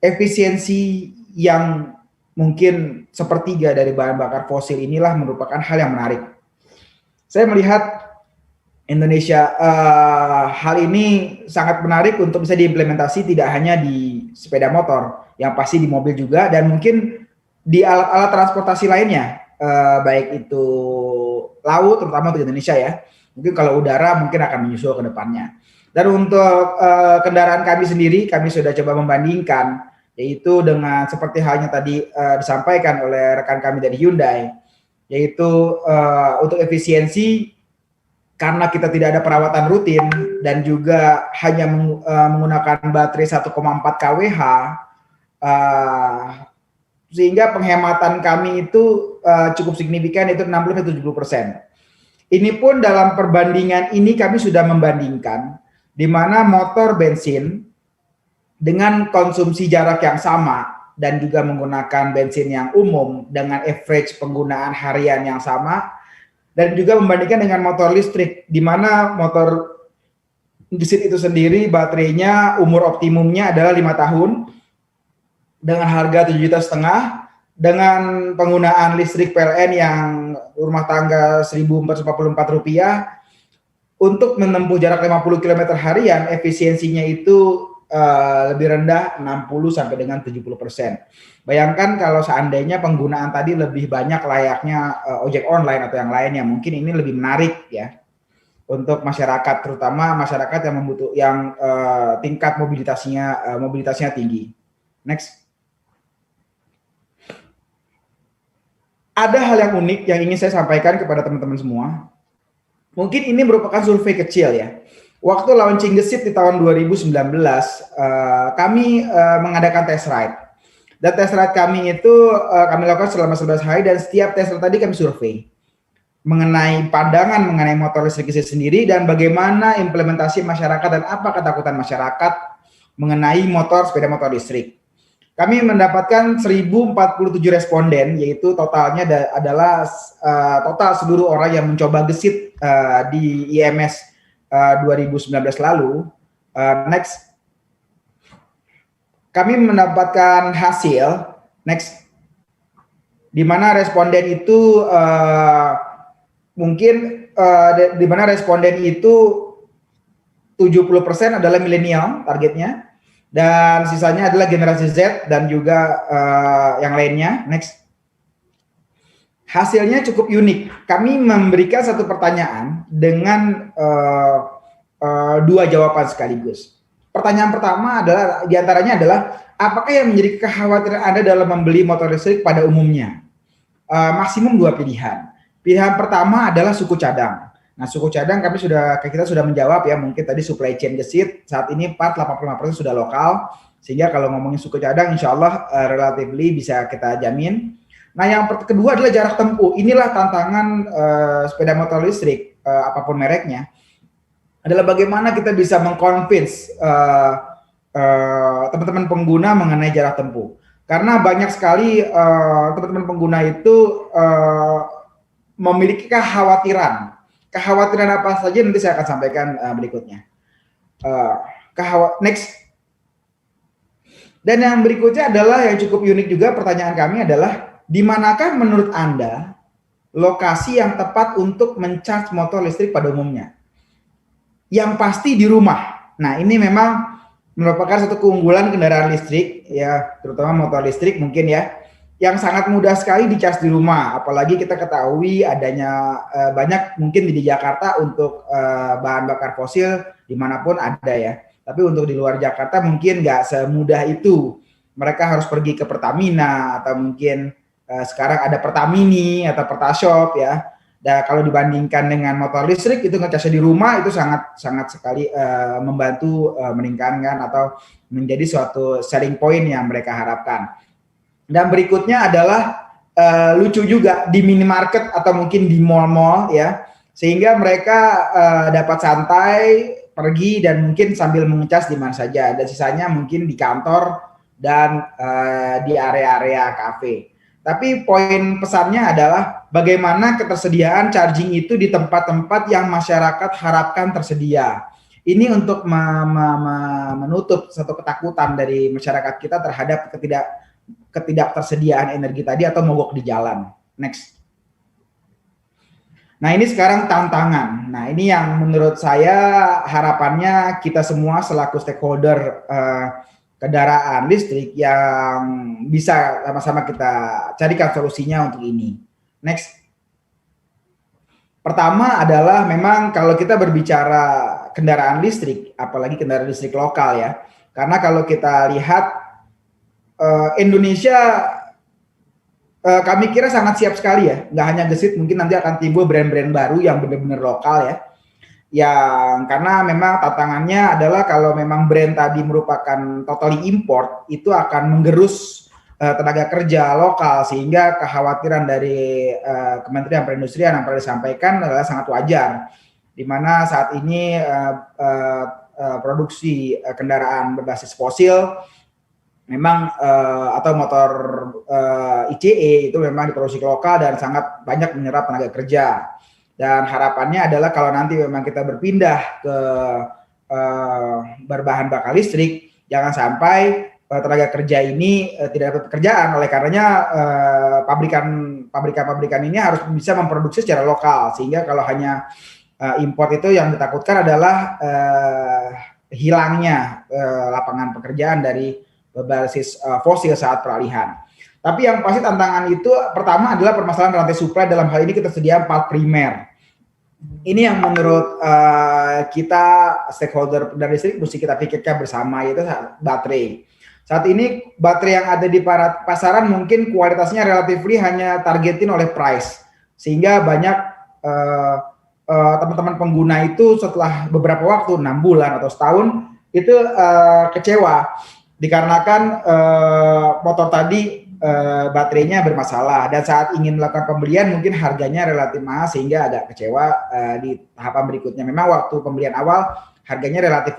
efisiensi yang mungkin sepertiga dari bahan bakar fosil inilah merupakan hal yang menarik. Saya melihat Indonesia hal ini sangat menarik untuk bisa diimplementasi tidak hanya di sepeda motor, yang pasti di mobil juga, dan mungkin di alat-alat transportasi lainnya, baik itu laut, terutama untuk Indonesia ya. Mungkin kalau udara mungkin akan menyusul ke depannya. Dan untuk kendaraan kami sendiri, kami sudah coba membandingkan, yaitu dengan seperti halnya tadi disampaikan oleh rekan kami dari Hyundai, yaitu untuk efisiensi, karena kita tidak ada perawatan rutin dan juga hanya menggunakan baterai 1,4 kWh, sehingga penghematan kami itu cukup signifikan, itu 60-70%. Ini pun dalam perbandingan ini kami sudah membandingkan di mana motor bensin dengan konsumsi jarak yang sama dan juga menggunakan bensin yang umum dengan average penggunaan harian yang sama, dan juga membandingkan dengan motor listrik di mana motor listrik itu sendiri baterainya umur optimumnya adalah 5 tahun dengan harga 7,5 juta, dengan penggunaan listrik PLN yang rumah tangga Rp1.444, untuk menempuh jarak 50 km harian, efisiensinya itu lebih rendah 60 sampai dengan 70%. Bayangkan kalau seandainya penggunaan tadi lebih banyak layaknya ojek online atau yang lainnya, mungkin ini lebih menarik ya untuk masyarakat, terutama masyarakat yang tingkat mobilitasnya tinggi. Next. Ada hal yang unik yang ingin saya sampaikan kepada teman-teman semua. Mungkin ini merupakan survei kecil ya. Waktu launching Gesit di tahun 2019, kami mengadakan test ride. Dan test ride kami itu kami lakukan selama 11 hari, dan setiap test ride tadi kami survei mengenai pandangan mengenai motor listrik Gesit sendiri, dan bagaimana implementasi masyarakat dan apa ketakutan masyarakat mengenai sepeda motor listrik. Kami mendapatkan 1047 responden, yaitu totalnya adalah total seluruh orang yang mencoba Gesit di IMS 2019 lalu. Next. Kami mendapatkan hasil, next, di mana responden itu di mana responden itu 70% adalah milenial targetnya, dan sisanya adalah generasi Z dan juga yang lainnya. Next. Hasilnya cukup unik. Kami memberikan satu pertanyaan dengan dua jawaban sekaligus. Pertanyaan pertama adalah, diantaranya adalah, apakah yang menjadi kekhawatiran Anda dalam membeli motor listrik pada umumnya? maksimum 2 pilihan. Pilihan pertama adalah suku cadang. Nah, suku cadang kita sudah menjawab ya, mungkin tadi supply chain gesit, saat ini 85% sudah lokal, sehingga kalau ngomongin suku cadang insya Allah relatively bisa kita jamin. Nah, yang kedua adalah jarak tempuh. Inilah tantangan sepeda motor listrik, apapun mereknya, adalah bagaimana kita bisa mengconvince teman-teman pengguna mengenai jarak tempuh. Karena banyak sekali teman-teman pengguna itu memiliki kekhawatiran. Kekhawatiran apa saja nanti saya akan sampaikan berikutnya. Next. Dan yang berikutnya adalah yang cukup unik juga, pertanyaan kami adalah, di manakah menurut Anda lokasi yang tepat untuk mencharge motor listrik pada umumnya? Yang pasti di rumah. Nah, ini memang merupakan satu keunggulan kendaraan listrik, ya, terutama motor listrik mungkin ya, yang sangat mudah sekali dicas di rumah. Apalagi kita ketahui adanya banyak mungkin di Jakarta untuk bahan bakar fosil dimanapun ada ya. Tapi untuk di luar Jakarta mungkin nggak semudah itu. Mereka harus pergi ke Pertamina atau mungkin sekarang ada Pertamini atau Pertashop ya. Dan kalau dibandingkan dengan motor listrik itu ngecasnya di rumah itu sangat sekali membantu meningkatkan atau menjadi suatu selling point yang mereka harapkan. Dan berikutnya adalah lucu juga di minimarket atau mungkin di mall-mall ya, sehingga mereka dapat santai pergi dan mungkin sambil mengecas di mana saja. Dan sisanya mungkin di kantor dan di area-area kafe. Tapi poin pesannya adalah bagaimana ketersediaan charging itu di tempat-tempat yang masyarakat harapkan tersedia. Ini untuk menutup satu ketakutan dari masyarakat kita terhadap ketidaktersediaan energi tadi atau mogok di jalan. Next. Nah, ini sekarang tantangan. Nah, ini yang menurut saya harapannya kita semua selaku stakeholder kendaraan listrik yang bisa sama-sama kita carikan solusinya untuk ini. Next. Pertama adalah memang kalau kita berbicara kendaraan listrik, apalagi kendaraan listrik lokal ya, karena kalau kita lihat Indonesia kami kira sangat siap sekali ya, nggak hanya gesit, mungkin nanti akan timbul brand-brand baru yang benar-benar lokal ya. Yang karena memang tantangannya adalah kalau memang brand tadi merupakan totally import, itu akan menggerus tenaga kerja lokal, sehingga kekhawatiran dari Kementerian Perindustrian yang pernah disampaikan adalah sangat wajar, di mana saat ini produksi kendaraan berbasis fosil memang atau motor ICE itu memang diproduksi lokal dan sangat banyak menyerap tenaga kerja. Dan harapannya adalah kalau nanti memang kita berpindah ke berbahan bakar listrik, jangan sampai tenaga kerja ini tidak dapat pekerjaan. Oleh karenanya pabrikan ini harus bisa memproduksi secara lokal, sehingga kalau hanya import itu yang ditakutkan adalah hilangnya lapangan pekerjaan dari berbasis fosil saat peralihan. Tapi yang pasti tantangan itu pertama adalah permasalahan rantai supply, dalam hal ini ketersediaan part primer. Ini yang menurut kita stakeholder kendaraan listrik mesti kita pikirkan bersama, yaitu baterai. Saat ini baterai yang ada di pasaran mungkin kualitasnya relatifly hanya targetin oleh price, sehingga banyak teman-teman pengguna itu setelah beberapa waktu, 6 bulan atau setahun, itu kecewa dikarenakan motor tadi baterainya bermasalah, dan saat ingin melakukan pembelian mungkin harganya relatif mahal sehingga agak kecewa di tahapan berikutnya. Memang waktu pembelian awal harganya relatif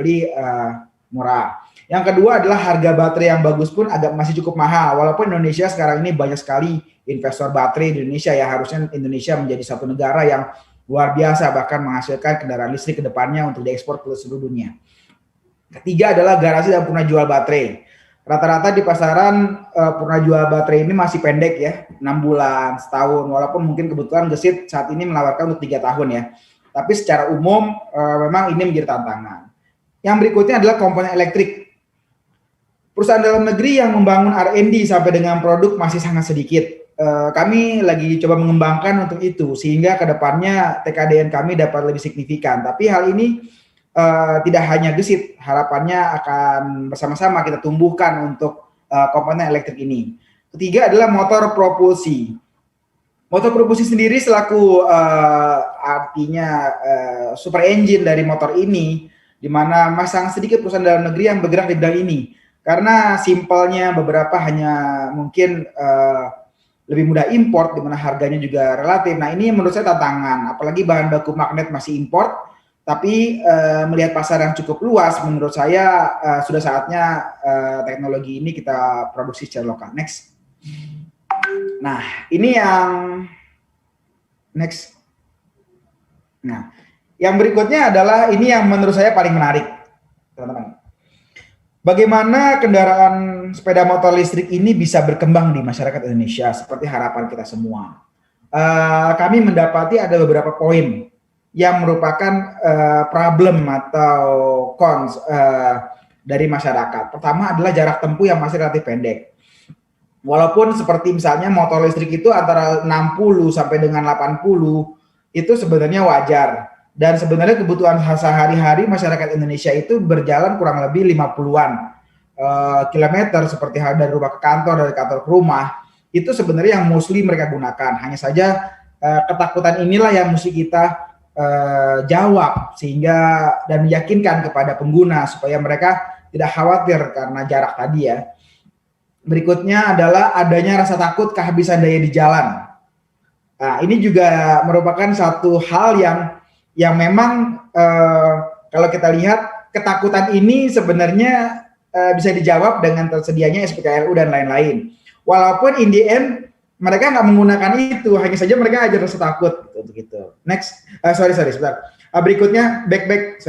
murah. Yang kedua adalah harga baterai yang bagus pun masih cukup mahal, walaupun Indonesia sekarang ini banyak sekali investor baterai di Indonesia ya, harusnya Indonesia menjadi satu negara yang luar biasa bahkan menghasilkan kendaraan listrik ke depannya untuk diekspor ke seluruh dunia. Ketiga adalah garasi dan purna jual baterai. Rata-rata di pasaran purna jual baterai ini masih pendek ya, 6 bulan, setahun, walaupun mungkin kebetulan gesit saat ini menawarkan untuk 3 tahun ya. Tapi secara umum memang ini menjadi tantangan. Yang berikutnya adalah komponen elektrik. Perusahaan dalam negeri yang membangun R&D sampai dengan produk masih sangat sedikit. Kami lagi coba mengembangkan untuk itu, sehingga kedepannya TKDN kami dapat lebih signifikan. Tapi hal ini tidak hanya gesit, harapannya akan bersama-sama kita tumbuhkan untuk komponen elektrik ini. Ketiga adalah motor propulsi. Motor propulsi sendiri selaku artinya super engine dari motor ini, di mana masang sedikit perusahaan dalam negeri yang bergerak di bidang ini. Karena simpelnya beberapa hanya mungkin lebih mudah import, di mana harganya juga relatif. Nah ini menurut saya tantangan, apalagi bahan baku magnet masih import, tapi melihat pasar yang cukup luas, menurut saya sudah saatnya teknologi ini kita produksi secara lokal. Next. Nah, ini yang next. Nah, yang berikutnya adalah ini yang menurut saya paling menarik, teman-teman. Bagaimana kendaraan sepeda motor listrik ini bisa berkembang di masyarakat Indonesia seperti harapan kita semua. Kami mendapati ada beberapa poin yang merupakan problem atau cons dari masyarakat. Pertama adalah jarak tempuh yang masih relatif pendek. Walaupun seperti misalnya motor listrik itu antara 60 sampai dengan 80 itu sebenarnya wajar. Dan sebenarnya kebutuhan sehari-hari masyarakat Indonesia itu berjalan kurang lebih 50-an kilometer, seperti dari rumah ke kantor, dari kantor ke rumah. Itu sebenarnya yang mostly mereka gunakan. Hanya saja ketakutan inilah yang mesti kita jawab sehingga dan meyakinkan kepada pengguna supaya mereka tidak khawatir karena jarak tadi ya. Berikutnya adalah adanya rasa takut kehabisan daya di jalan. Nah, ini juga merupakan satu hal yang memang kalau kita lihat ketakutan ini sebenarnya bisa dijawab dengan tersedianya SPKLU dan lain-lain. Walaupun in the end mereka nggak menggunakan itu, hanya saja mereka aja rasa takut gitu. Next, sorry sebentar. Berikutnya back.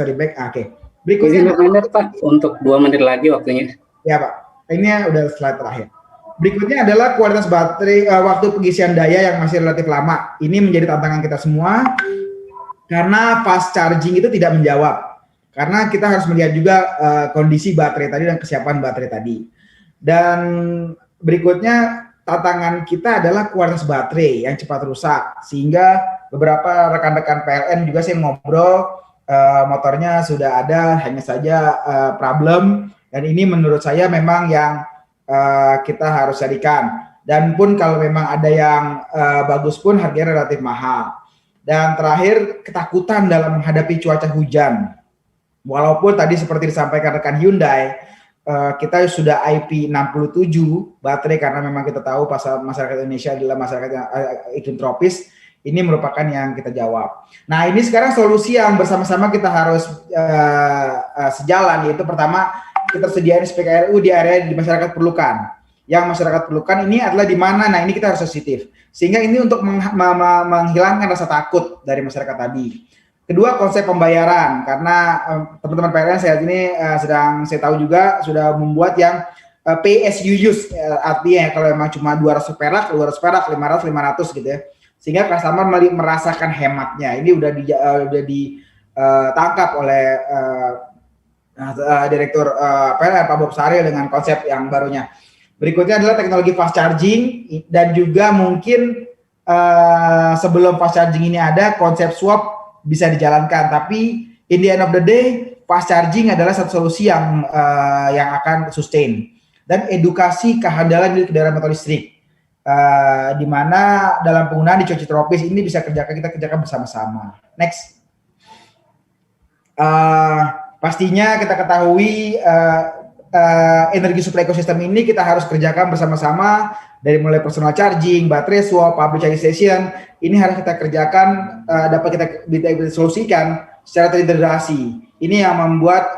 Oke. Berikutnya menit Pak untuk 2 menit lagi waktunya. Ya Pak. Ini udah slide terakhir. Berikutnya adalah kualitas baterai, waktu pengisian daya yang masih relatif lama. Ini menjadi tantangan kita semua karena fast charging itu tidak menjawab. Karena kita harus melihat juga kondisi baterai tadi dan kesiapan baterai tadi. Dan berikutnya tantangan kita adalah kualitas baterai yang cepat rusak. Sehingga beberapa rekan-rekan PLN juga saya ngobrol, motornya sudah ada, hanya saja problem. Dan ini menurut saya memang yang kita harus carikan. Dan pun kalau memang ada yang bagus pun harganya relatif mahal. Dan terakhir, ketakutan dalam menghadapi cuaca hujan. Walaupun tadi seperti disampaikan rekan Hyundai, kita sudah IP67 baterai karena memang kita tahu pasar masyarakat Indonesia adalah masyarakat yang iklim tropis. Ini merupakan yang kita jawab. Nah ini sekarang solusi yang bersama-sama kita harus sejalan, yaitu pertama, ketersediaan SPKLU di area di masyarakat perlukan. Yang masyarakat perlukan ini adalah di mana? Nah ini kita harus sensitif. Sehingga ini untuk menghilangkan rasa takut dari masyarakat tadi. Kedua, konsep pembayaran. Karena teman-teman PLN saat ini sedang saya tahu juga sudah membuat yang pay as you use. Artinya kalau memang cuma 200 perak, 500, 500 gitu ya. Sehingga customer merasakan hematnya. Ini udah ditangkap oleh Direktur PLN Pak Bob Saril dengan konsep yang barunya. Berikutnya adalah teknologi fast charging dan juga mungkin sebelum fast charging ini ada konsep swap bisa dijalankan. Tapi in the end of the day fast charging adalah satu solusi yang akan sustain. Dan edukasi kehandalan di kendaraan motor listrik, di mana dalam penggunaan di cuaca tropis ini bisa kita kerjakan bersama-sama. Next. Pastinya kita ketahui energi supply ekosistem ini kita harus kerjakan bersama-sama, dari mulai personal charging, baterai swap, public charging station. Ini harus kita kerjakan, dapat kita solusikan secara terintegrasi. Ini yang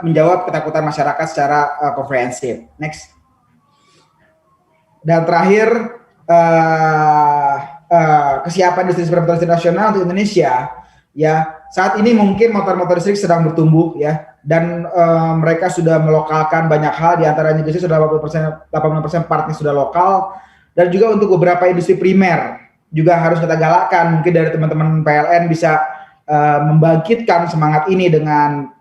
menjawab ketakutan masyarakat secara komprehensif. Next. Dan terakhir, kesiapan industri sepeda motor listrik nasional untuk Indonesia. Ya, saat ini mungkin motor-motor listrik sedang bertumbuh ya, dan mereka sudah melokalkan banyak hal, di antaranya juga sudah 80% partnya sudah lokal, dan juga untuk beberapa industri primer juga harus kita galakkan. Mungkin dari teman-teman PLN bisa membangkitkan semangat ini dengan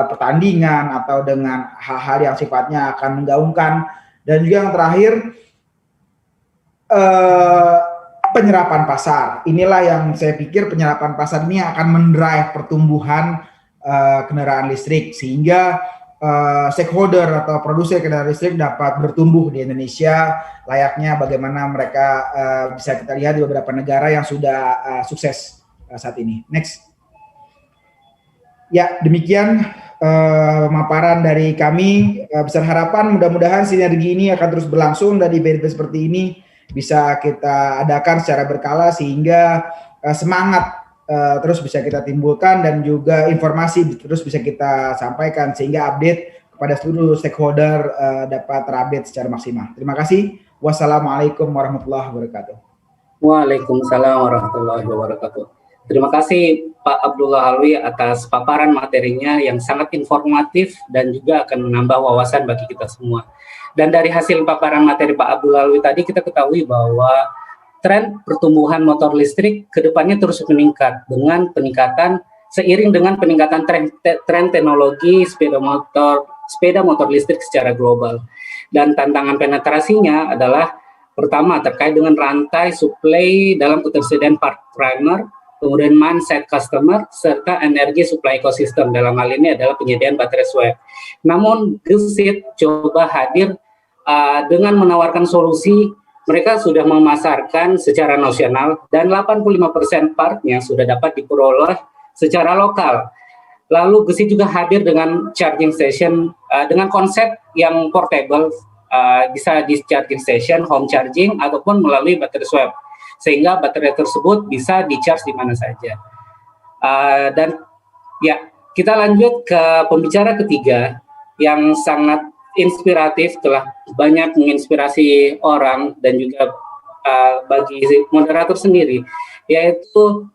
pertandingan atau dengan hal-hal yang sifatnya akan menggaungkan. Dan juga yang terakhir, penyerapan pasar. Inilah yang saya pikir penyerapan pasar ini akan mendrive pertumbuhan kendaraan listrik, sehingga stakeholder atau produsen kendaraan listrik dapat bertumbuh di Indonesia, layaknya bagaimana mereka bisa kita lihat di beberapa negara yang sudah sukses saat ini. Next. Ya, demikian pemaparan dari kami. Besar harapan mudah-mudahan sinergi ini akan terus berlangsung dan event seperti ini bisa kita adakan secara berkala sehingga semangat terus bisa kita timbulkan dan juga informasi terus bisa kita sampaikan sehingga update kepada seluruh stakeholder dapat terupdate secara maksimal. Terima kasih. Wassalamualaikum warahmatullahi wabarakatuh. Waalaikumsalam warahmatullahi wabarakatuh. Terima kasih Pak Abdullah Alwi atas paparan materinya yang sangat informatif dan juga akan menambah wawasan bagi kita semua. Dan dari hasil paparan materi Pak Abdullah Alwi tadi kita ketahui bahwa tren pertumbuhan motor listrik ke depannya terus meningkat dengan seiring dengan peningkatan tren teknologi sepeda motor listrik secara global. Dan tantangan penetrasinya adalah pertama terkait dengan rantai supply dalam ketersediaan part primer, kemudian mindset customer, serta energi supply ekosistem. Dalam hal ini adalah penyediaan baterai swap. Namun Gesit coba hadir dengan menawarkan solusi. Mereka sudah memasarkan secara nasional dan 85% partnya sudah dapat diperoleh secara lokal. Lalu Gesit juga hadir dengan charging station dengan konsep yang portable, bisa di charging station, home charging, ataupun melalui baterai swap. Sehingga baterai tersebut bisa di-charge di mana saja. Dan ya, kita lanjut ke pembicara ketiga yang sangat inspiratif, telah banyak menginspirasi orang dan juga bagi moderator sendiri, yaitu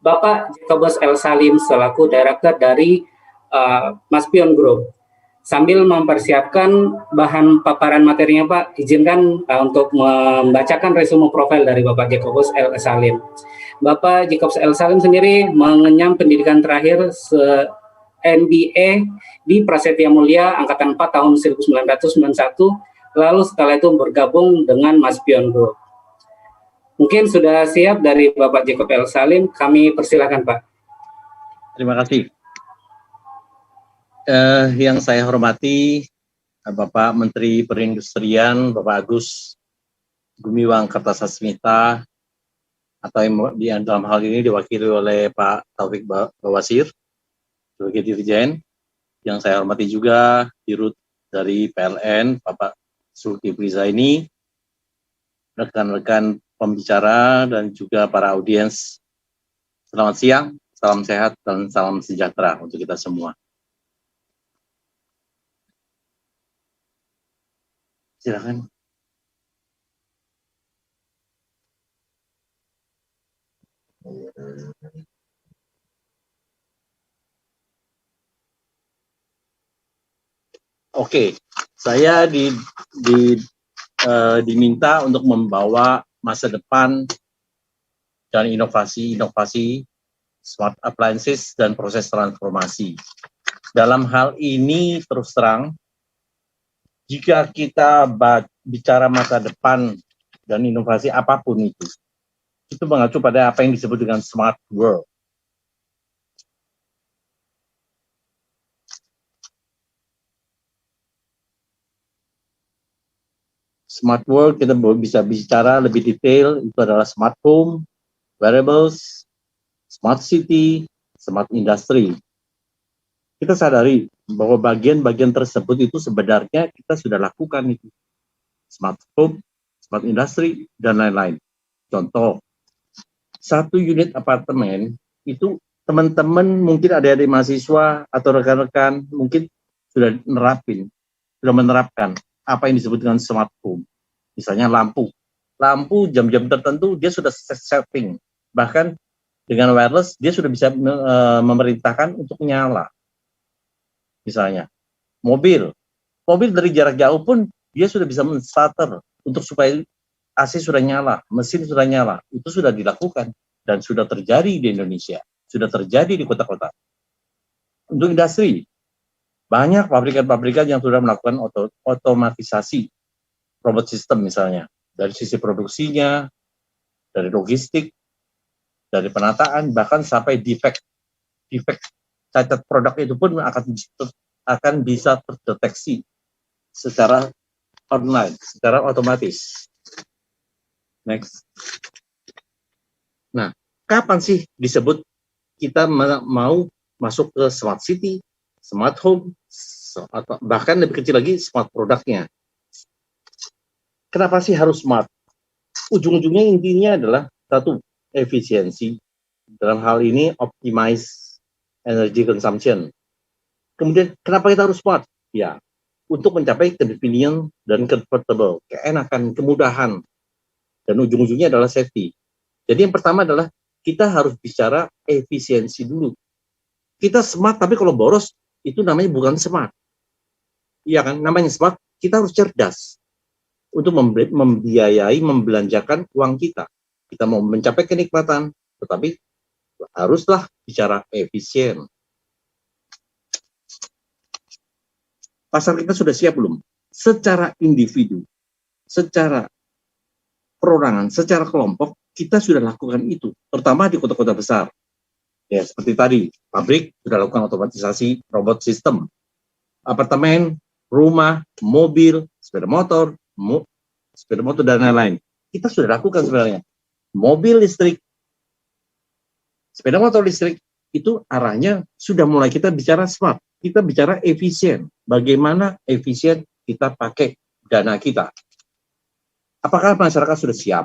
Bapak Jacobus L. Salim selaku Director dari Maspion Group. Sambil mempersiapkan bahan paparan materinya Pak, izinkan untuk membacakan resume profil dari Bapak Jacobus L. Salim. Bapak Jacobus L. Salim sendiri mengenyam pendidikan terakhir MBA di Prasetya Mulia Angkatan 4 tahun 1991, lalu setelah itu bergabung dengan Maspion Group. Mungkin sudah siap dari Bapak Jacob L. Salim, kami persilakan Pak. Terima kasih. Yang saya hormati Bapak Menteri Perindustrian, Bapak Agus Gumiwang Kartasasmita, atau yang dalam hal ini diwakili oleh Pak Taufik Bawasir sebagai Dirjen. Yang saya hormati juga Dirut dari PLN, Bapak Zulkifli Zaini, rekan-rekan pembicara, dan juga para audiens. Selamat siang, salam sehat, dan salam sejahtera untuk kita semua. Silakan. Oke, saya diminta untuk membawa masa depan dan inovasi smart appliances dan proses transformasi. Dalam hal ini terus terang, jika kita bicara masa depan dan inovasi apapun itu mengacu pada apa yang disebut dengan smart world. Smart world kita bisa bicara lebih detail, itu adalah smart home, wearables, smart city, smart industry. Kita sadari bahwa bagian-bagian tersebut itu sebenarnya kita sudah lakukan itu. Smart home, smart industry, dan lain-lain. Contoh, satu unit apartemen itu teman-teman mungkin ada di mahasiswa atau rekan-rekan mungkin sudah menerapkan apa yang disebut dengan smart home. Misalnya lampu jam-jam tertentu dia sudah setting, bahkan dengan wireless dia sudah bisa memerintahkan untuk nyala. Misalnya mobil dari jarak jauh pun dia sudah bisa men-starter untuk supaya AC sudah nyala, mesin sudah nyala. Itu sudah dilakukan dan sudah terjadi di Indonesia, sudah terjadi di kota-kota. Untuk industri, banyak pabrikan-pabrikan yang sudah melakukan otomatisasi robot system misalnya, dari sisi produksinya, dari logistik, dari penataan, bahkan sampai defect cacat produk itu pun akan akan bisa terdeteksi secara online, secara otomatis. Next. Nah, kapan sih disebut kita mau masuk ke smart city, smart home, atau bahkan lebih kecil lagi smart produknya? Kenapa sih harus smart? Ujung-ujungnya intinya adalah satu, efisiensi. Dalam hal ini optimize energy consumption. Kemudian kenapa kita harus smart? Ya, untuk mencapai convenience dan comfortable, keenakan, kemudahan, dan ujung-ujungnya adalah safety. Jadi yang pertama adalah kita harus bicara efisiensi dulu. Kita smart, tapi kalau boros, itu namanya bukan smart. Iya kan, namanya smart, kita harus cerdas untuk membiayai, membelanjakan uang kita. Kita mau mencapai kenikmatan, tetapi haruslah bicara efisien. Pasar kita sudah siap belum? Secara individu, secara perorangan, secara kelompok, kita sudah lakukan itu, terutama di kota-kota besar. Ya, seperti tadi, pabrik sudah lakukan otomatisasi robot sistem. Apartemen, rumah, mobil, sepeda motor, dan lain-lain. Kita sudah lakukan sebenarnya. Mobil listrik, sepeda motor listrik, itu arahnya sudah mulai kita bicara smart. Kita bicara efisien. Bagaimana efisien kita pakai dana kita. Apakah masyarakat sudah siap?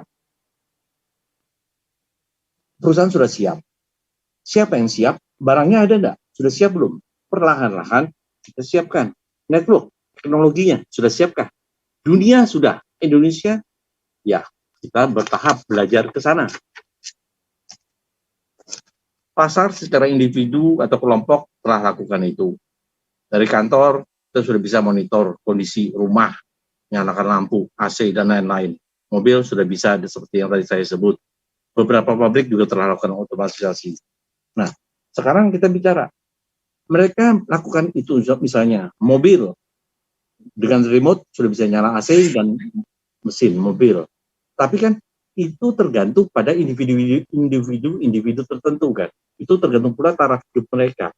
Perusahaan sudah siap. Siapa yang siap? Barangnya ada enggak? Sudah siap belum? Perlahan-lahan kita siapkan. Network, teknologinya sudah siapkah? Dunia sudah. Indonesia, ya kita bertahap belajar ke sana. Pasar secara individu atau kelompok telah lakukan itu. Dari kantor, kita sudah bisa monitor kondisi rumah, nyalakan lampu, AC, dan lain-lain. Mobil sudah bisa seperti yang tadi saya sebut. Beberapa pabrik juga telah lakukan otomatisasi. Nah, sekarang kita bicara. Mereka lakukan itu, misalnya mobil dengan remote sudah bisa nyala AC dan mesin mobil. Tapi kan itu tergantung pada individu tertentu kan. Itu tergantung pula taraf hidup mereka.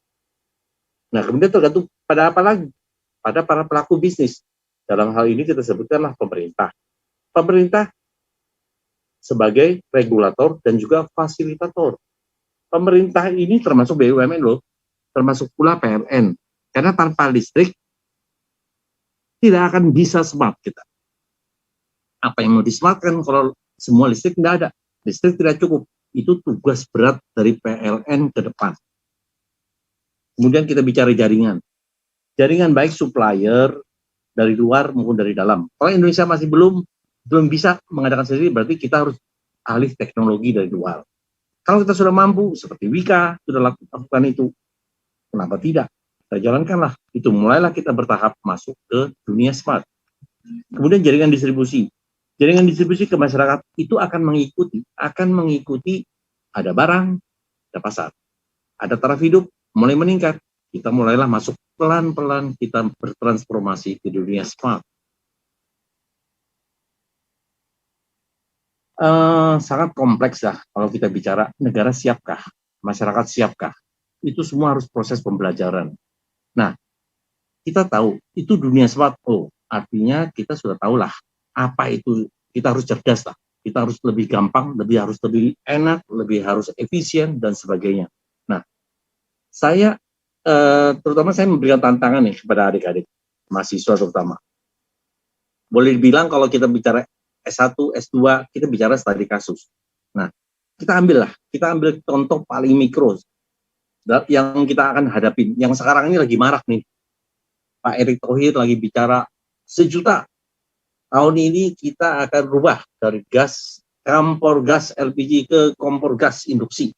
Nah, kemudian tergantung pada apa lagi? Pada para pelaku bisnis. Dalam hal ini kita sebutkanlah pemerintah. Pemerintah sebagai regulator dan juga fasilitator. Pemerintah ini termasuk BUMN loh, termasuk pula PLN. Karena tanpa listrik tidak akan bisa smart kita. Apa yang mau dismartkan kalau semua listrik tidak ada? Listrik tidak cukup. Itu tugas berat dari PLN ke depan. Kemudian kita bicara jaringan. Jaringan baik supplier dari luar maupun dari dalam. Kalau Indonesia masih belum bisa mengadakan sendiri, berarti kita harus alih teknologi dari luar. Kalau kita sudah mampu, seperti Wika sudah lakukan itu, kenapa tidak? Kita jalankanlah. Itu mulailah kita bertahap masuk ke dunia smart. Kemudian jaringan distribusi. Jaringan distribusi ke masyarakat itu akan mengikuti ada barang, ada pasar. Ada taraf hidup, mulai meningkat. Kita mulailah masuk pelan-pelan kita bertransformasi ke dunia smart. Sangat kompleks lah kalau kita bicara negara siapkah, masyarakat siapkah. Itu semua harus proses pembelajaran. Nah, kita tahu itu dunia smart. Oh, artinya kita sudah tahulah apa itu. Kita harus cerdas lah. Kita harus lebih gampang, harus lebih enak, lebih harus efisien dan sebagainya. Nah, saya terutama saya memberikan tantangan nih kepada adik-adik mahasiswa terutama. Boleh dibilang kalau kita bicara S1, S2, kita bicara studi kasus. Nah, kita ambil contoh paling mikro yang kita akan hadapin. Yang sekarang ini lagi marak nih. Pak Erick Thohir lagi bicara 1 juta. Tahun ini kita akan rubah dari kompor gas LPG ke kompor gas induksi.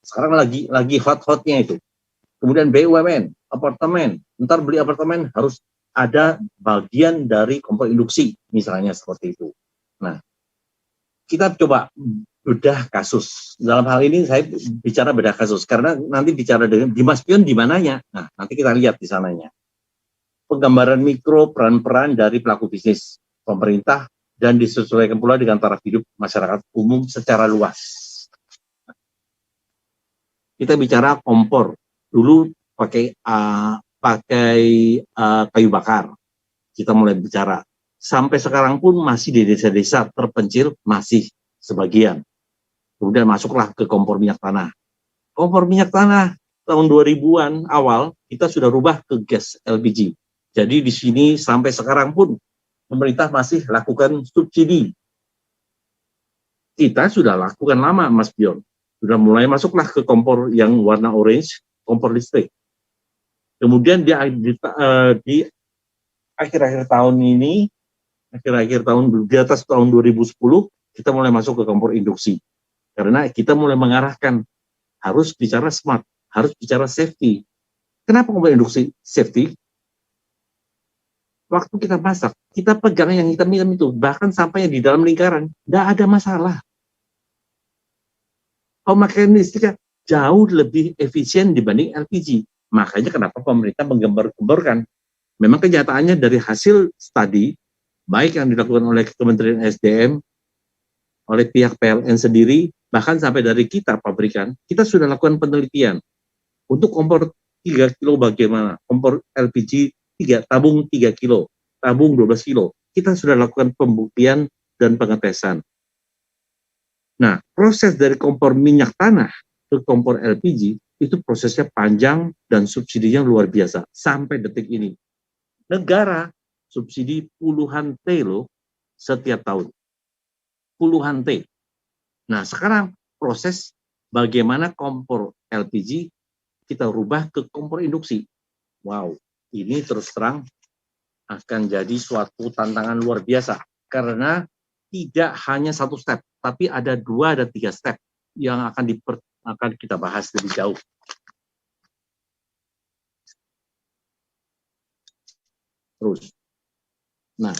Sekarang lagi hot-hotnya itu. Kemudian BUMN, apartemen. Ntar beli apartemen harus ada bagian dari kompor induksi, misalnya seperti itu. Nah, kita coba bedah kasus. Dalam hal ini saya bicara bedah kasus, karena nanti bicara dengan Dimas Pion di mananya. Nah, nanti kita lihat di sananya. Penggambaran mikro peran-peran dari pelaku bisnis, pemerintah, dan disesuaikan pula dengan taraf hidup masyarakat umum secara luas. Kita bicara kompor. Dulu pakai pakai kayu bakar. Kita mulai bicara. Sampai sekarang pun masih di desa-desa terpencil masih sebagian. Kemudian masuklah ke kompor minyak tanah. Kompor minyak tanah tahun 2000-an awal kita sudah rubah ke gas LPG. Jadi di sini sampai sekarang pun pemerintah masih lakukan subsidi. Kita sudah lakukan lama, Mas Bion. Sudah mulai masuklah ke kompor yang warna orange, kompor listrik. Kemudian di akhir-akhir tahun ini, akhir-akhir tahun di atas tahun 2010, kita mulai masuk ke kompor induksi. Karena kita mulai mengarahkan harus bicara smart, harus bicara safety. Kenapa kompor induksi safety? Waktu kita masak, kita pegang yang hitam-hitam itu, bahkan sampai di dalam lingkaran, tidak ada masalah. Pemakaian listriknya jauh lebih efisien dibanding LPG. Makanya kenapa pemerintah menggembar-gemborkan. Memang kenyataannya dari hasil studi, baik yang dilakukan oleh Kementerian SDM, oleh pihak PLN sendiri, bahkan sampai dari kita pabrikan, kita sudah lakukan penelitian. Untuk kompor 3 kilo bagaimana, kompor LPG tabung 3 kilo, tabung 12 kilo. Kita sudah lakukan pembuktian dan pengetesan. Nah, proses dari kompor minyak tanah ke kompor LPG, itu prosesnya panjang dan subsidinya luar biasa. Sampai detik ini. Negara subsidi puluhan T loh setiap tahun. Puluhan T. Nah, sekarang proses bagaimana kompor LPG kita rubah ke kompor induksi. Wow, ini terus terang akan jadi suatu tantangan luar biasa. Karena tidak hanya satu step, tapi ada 2 dan 3 step yang akan kita bahas lebih jauh. Terus. Nah,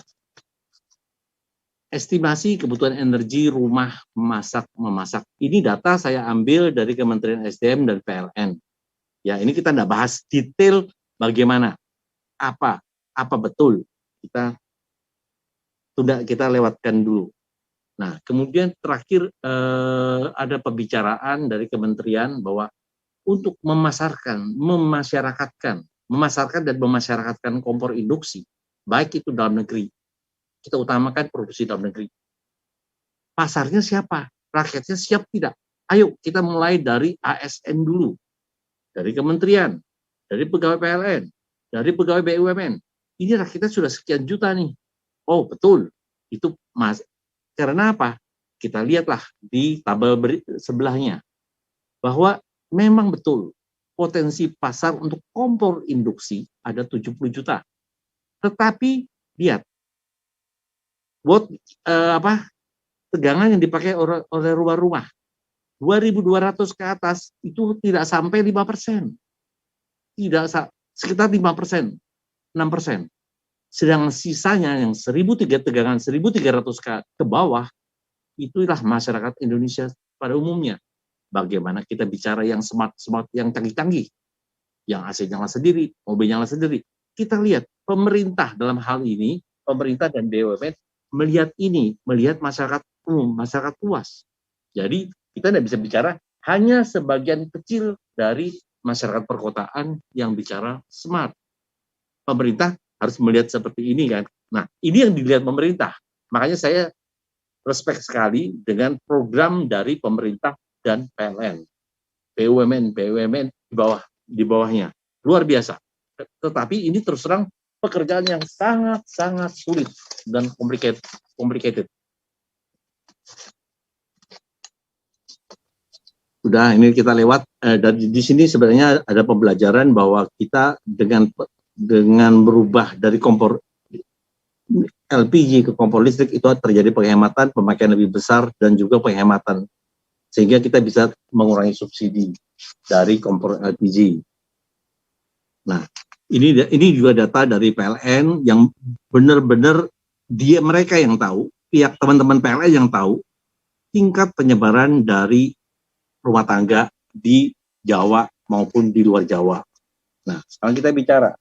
estimasi kebutuhan energi rumah memasak. Ini data saya ambil dari Kementerian SDM dan PLN. Ya, ini kita tidak bahas detail bagaimana, apa betul. Kita lewatkan dulu. Nah, kemudian terakhir ada pembicaraan dari kementerian bahwa untuk memasarkan dan memasyarakatkan kompor induksi, baik itu dalam negeri, kita utamakan produksi dalam negeri. Pasarnya siapa? Rakyatnya siap tidak? Ayo kita mulai dari ASN dulu, dari kementerian, dari pegawai PLN, dari pegawai BUMN. Ini rakyatnya sudah sekian juta nih. Oh betul, itu mas. Karena apa? Kita lihatlah di tabel sebelahnya bahwa memang betul potensi pasar untuk kompor induksi ada 70 juta. Tetapi lihat, tegangan yang dipakai oleh rumah-rumah 2.200 ke atas itu tidak sampai 5%, sekitar 5%, 6%. Sedang sisanya yang tegangan 1.300 ke bawah, itulah masyarakat Indonesia pada umumnya. Bagaimana kita bicara yang smart, yang canggih-canggih, yang AC nyala sendiri, mobil nyala sendiri. Kita lihat pemerintah dalam hal ini, pemerintah dan BUMN melihat ini, melihat masyarakat umum, masyarakat luas. Jadi kita tidak bisa bicara hanya sebagian kecil dari masyarakat perkotaan yang bicara smart. Pemerintah harus melihat seperti ini kan. Nah, ini yang dilihat pemerintah. Makanya saya respect sekali dengan program dari pemerintah dan PLN. BUMN di bawahnya. Luar biasa. Tetapi ini terus terang pekerjaan yang sangat sulit dan complicated. Sudah, ini kita lewat. Dan di sini sebenarnya ada pembelajaran bahwa kita dengan berubah dari kompor LPG ke kompor listrik itu terjadi penghematan, pemakaian lebih besar dan juga penghematan, sehingga kita bisa mengurangi subsidi dari kompor LPG. Nah, ini juga data dari PLN yang benar-benar mereka yang tahu, pihak teman-teman PLN yang tahu tingkat penyebaran dari rumah tangga di Jawa maupun di luar Jawa. Nah, sekarang kita bicara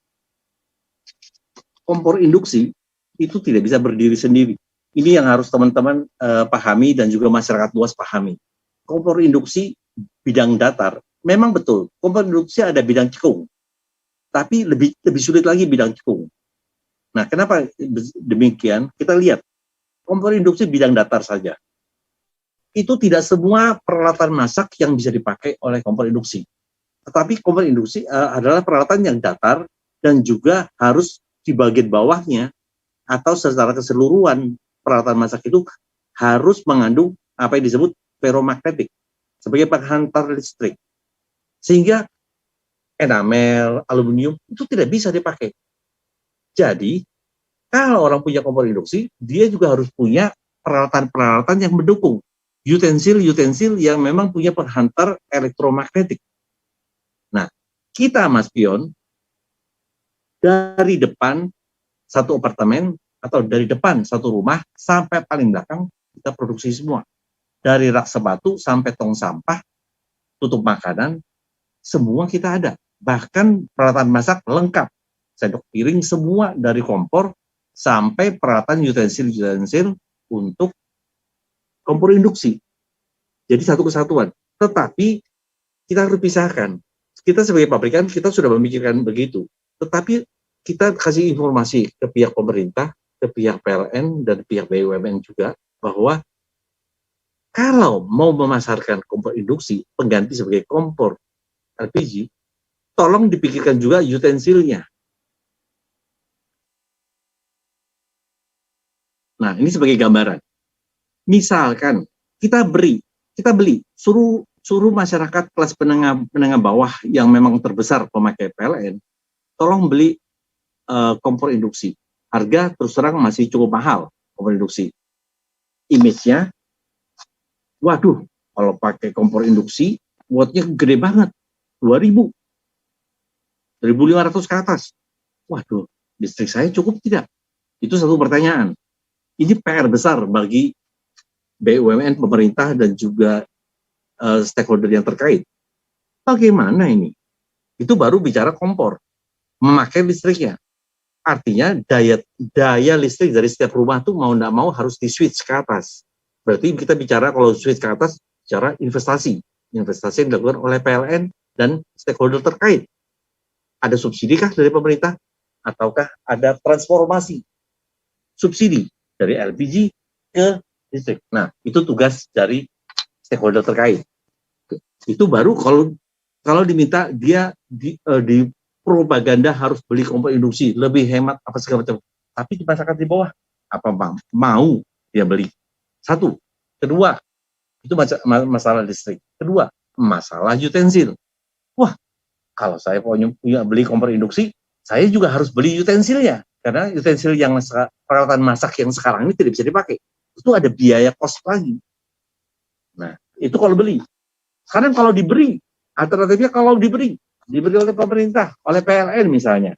kompor induksi itu tidak bisa berdiri sendiri. Ini yang harus teman-teman pahami dan juga masyarakat luas pahami. Kompor induksi bidang datar, memang betul, kompor induksi ada bidang cekung. tapi lebih sulit lagi bidang cekung. Nah, kenapa demikian? Kita lihat kompor induksi bidang datar saja. Itu tidak semua peralatan masak yang bisa dipakai oleh kompor induksi. Tetapi kompor induksi adalah peralatan yang datar dan juga harus di bagian bawahnya atau secara keseluruhan peralatan masak itu harus mengandung apa yang disebut ferromagnetik sebagai penghantar listrik. Sehingga enamel, aluminium itu tidak bisa dipakai. Jadi, kalau orang punya kompor induksi, dia juga harus punya peralatan-peralatan yang mendukung. Utensil-utensil yang memang punya penghantar elektromagnetik. Nah, kita Mas Pion, dari depan satu apartemen atau dari depan satu rumah sampai paling belakang kita produksi semua. Dari rak sepatu sampai tong sampah, tutup makanan, semua kita ada. Bahkan peralatan masak lengkap. Sendok piring semua dari kompor sampai peralatan utensil-utensil untuk kompor induksi. Jadi satu kesatuan. Tetapi kita harus pisahkan. Kita sebagai pabrikan kita sudah memikirkan begitu. Tetapi kita kasih informasi ke pihak pemerintah, ke pihak PLN dan pihak BUMN juga bahwa kalau mau memasarkan kompor induksi pengganti sebagai kompor LPG, tolong dipikirkan juga utensilnya. Nah, ini sebagai gambaran. Misalkan kita beli, suruh masyarakat kelas menengah bawah yang memang terbesar pemakai PLN, tolong beli kompor induksi. Harga terus terang masih cukup mahal kompor induksi. Image-nya, waduh, kalau pakai kompor induksi, wattnya gede banget, 2.000, 1.500 ke atas. Waduh, listrik saya cukup tidak? Itu satu pertanyaan. Ini PR besar bagi BUMN, pemerintah, dan juga stakeholder yang terkait. Bagaimana ini? Itu baru bicara kompor, memakai listriknya. Artinya daya listrik dari setiap rumah tuh mau tidak mau harus di switch ke atas. Berarti kita bicara kalau switch ke atas, bicara investasi yang dilakukan oleh PLN dan stakeholder terkait. Ada subsidi kah dari pemerintah? Ataukah ada transformasi subsidi dari LPG ke listrik? Nah, itu tugas dari stakeholder terkait. Itu baru kalau diminta dia di propaganda harus beli kompor induksi, lebih hemat apa segala macam. Tapi di masyarakat di bawah apa mau dia beli? Satu. Kedua, itu masalah listrik. Kedua, masalah utensil. Wah, kalau saya punya beli kompor induksi, saya juga harus beli utensilnya. Karena utensil yang peralatan masak yang sekarang ini tidak bisa dipakai. Itu ada biaya kos lagi. Nah, itu kalau beli. Sekarang kalau diberi, alternatifnya kalau diberi oleh pemerintah, oleh PLN misalnya.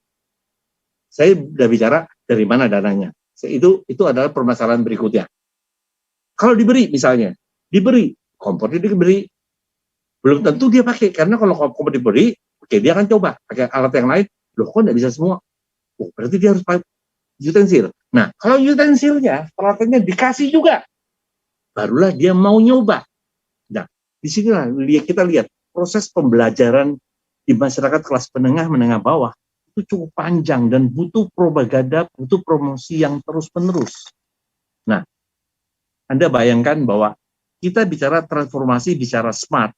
Saya sudah bicara dari mana dananya. Itu adalah permasalahan berikutnya. Kalau diberi misalnya, kompor diberi, belum tentu dia pakai. Karena kalau kompor diberi, oke, dia akan coba pakai alat yang lain. Loh, kok nggak bisa semua? Oh, berarti dia harus pakai utensil. Nah, kalau utensilnya, peralatannya dikasih juga, barulah dia mau nyoba. Nah, disinilah kita lihat proses pembelajaran di masyarakat kelas menengah bawah itu cukup panjang dan butuh propaganda, butuh promosi yang terus-menerus. Nah, Anda bayangkan bahwa kita bicara transformasi, bicara smart,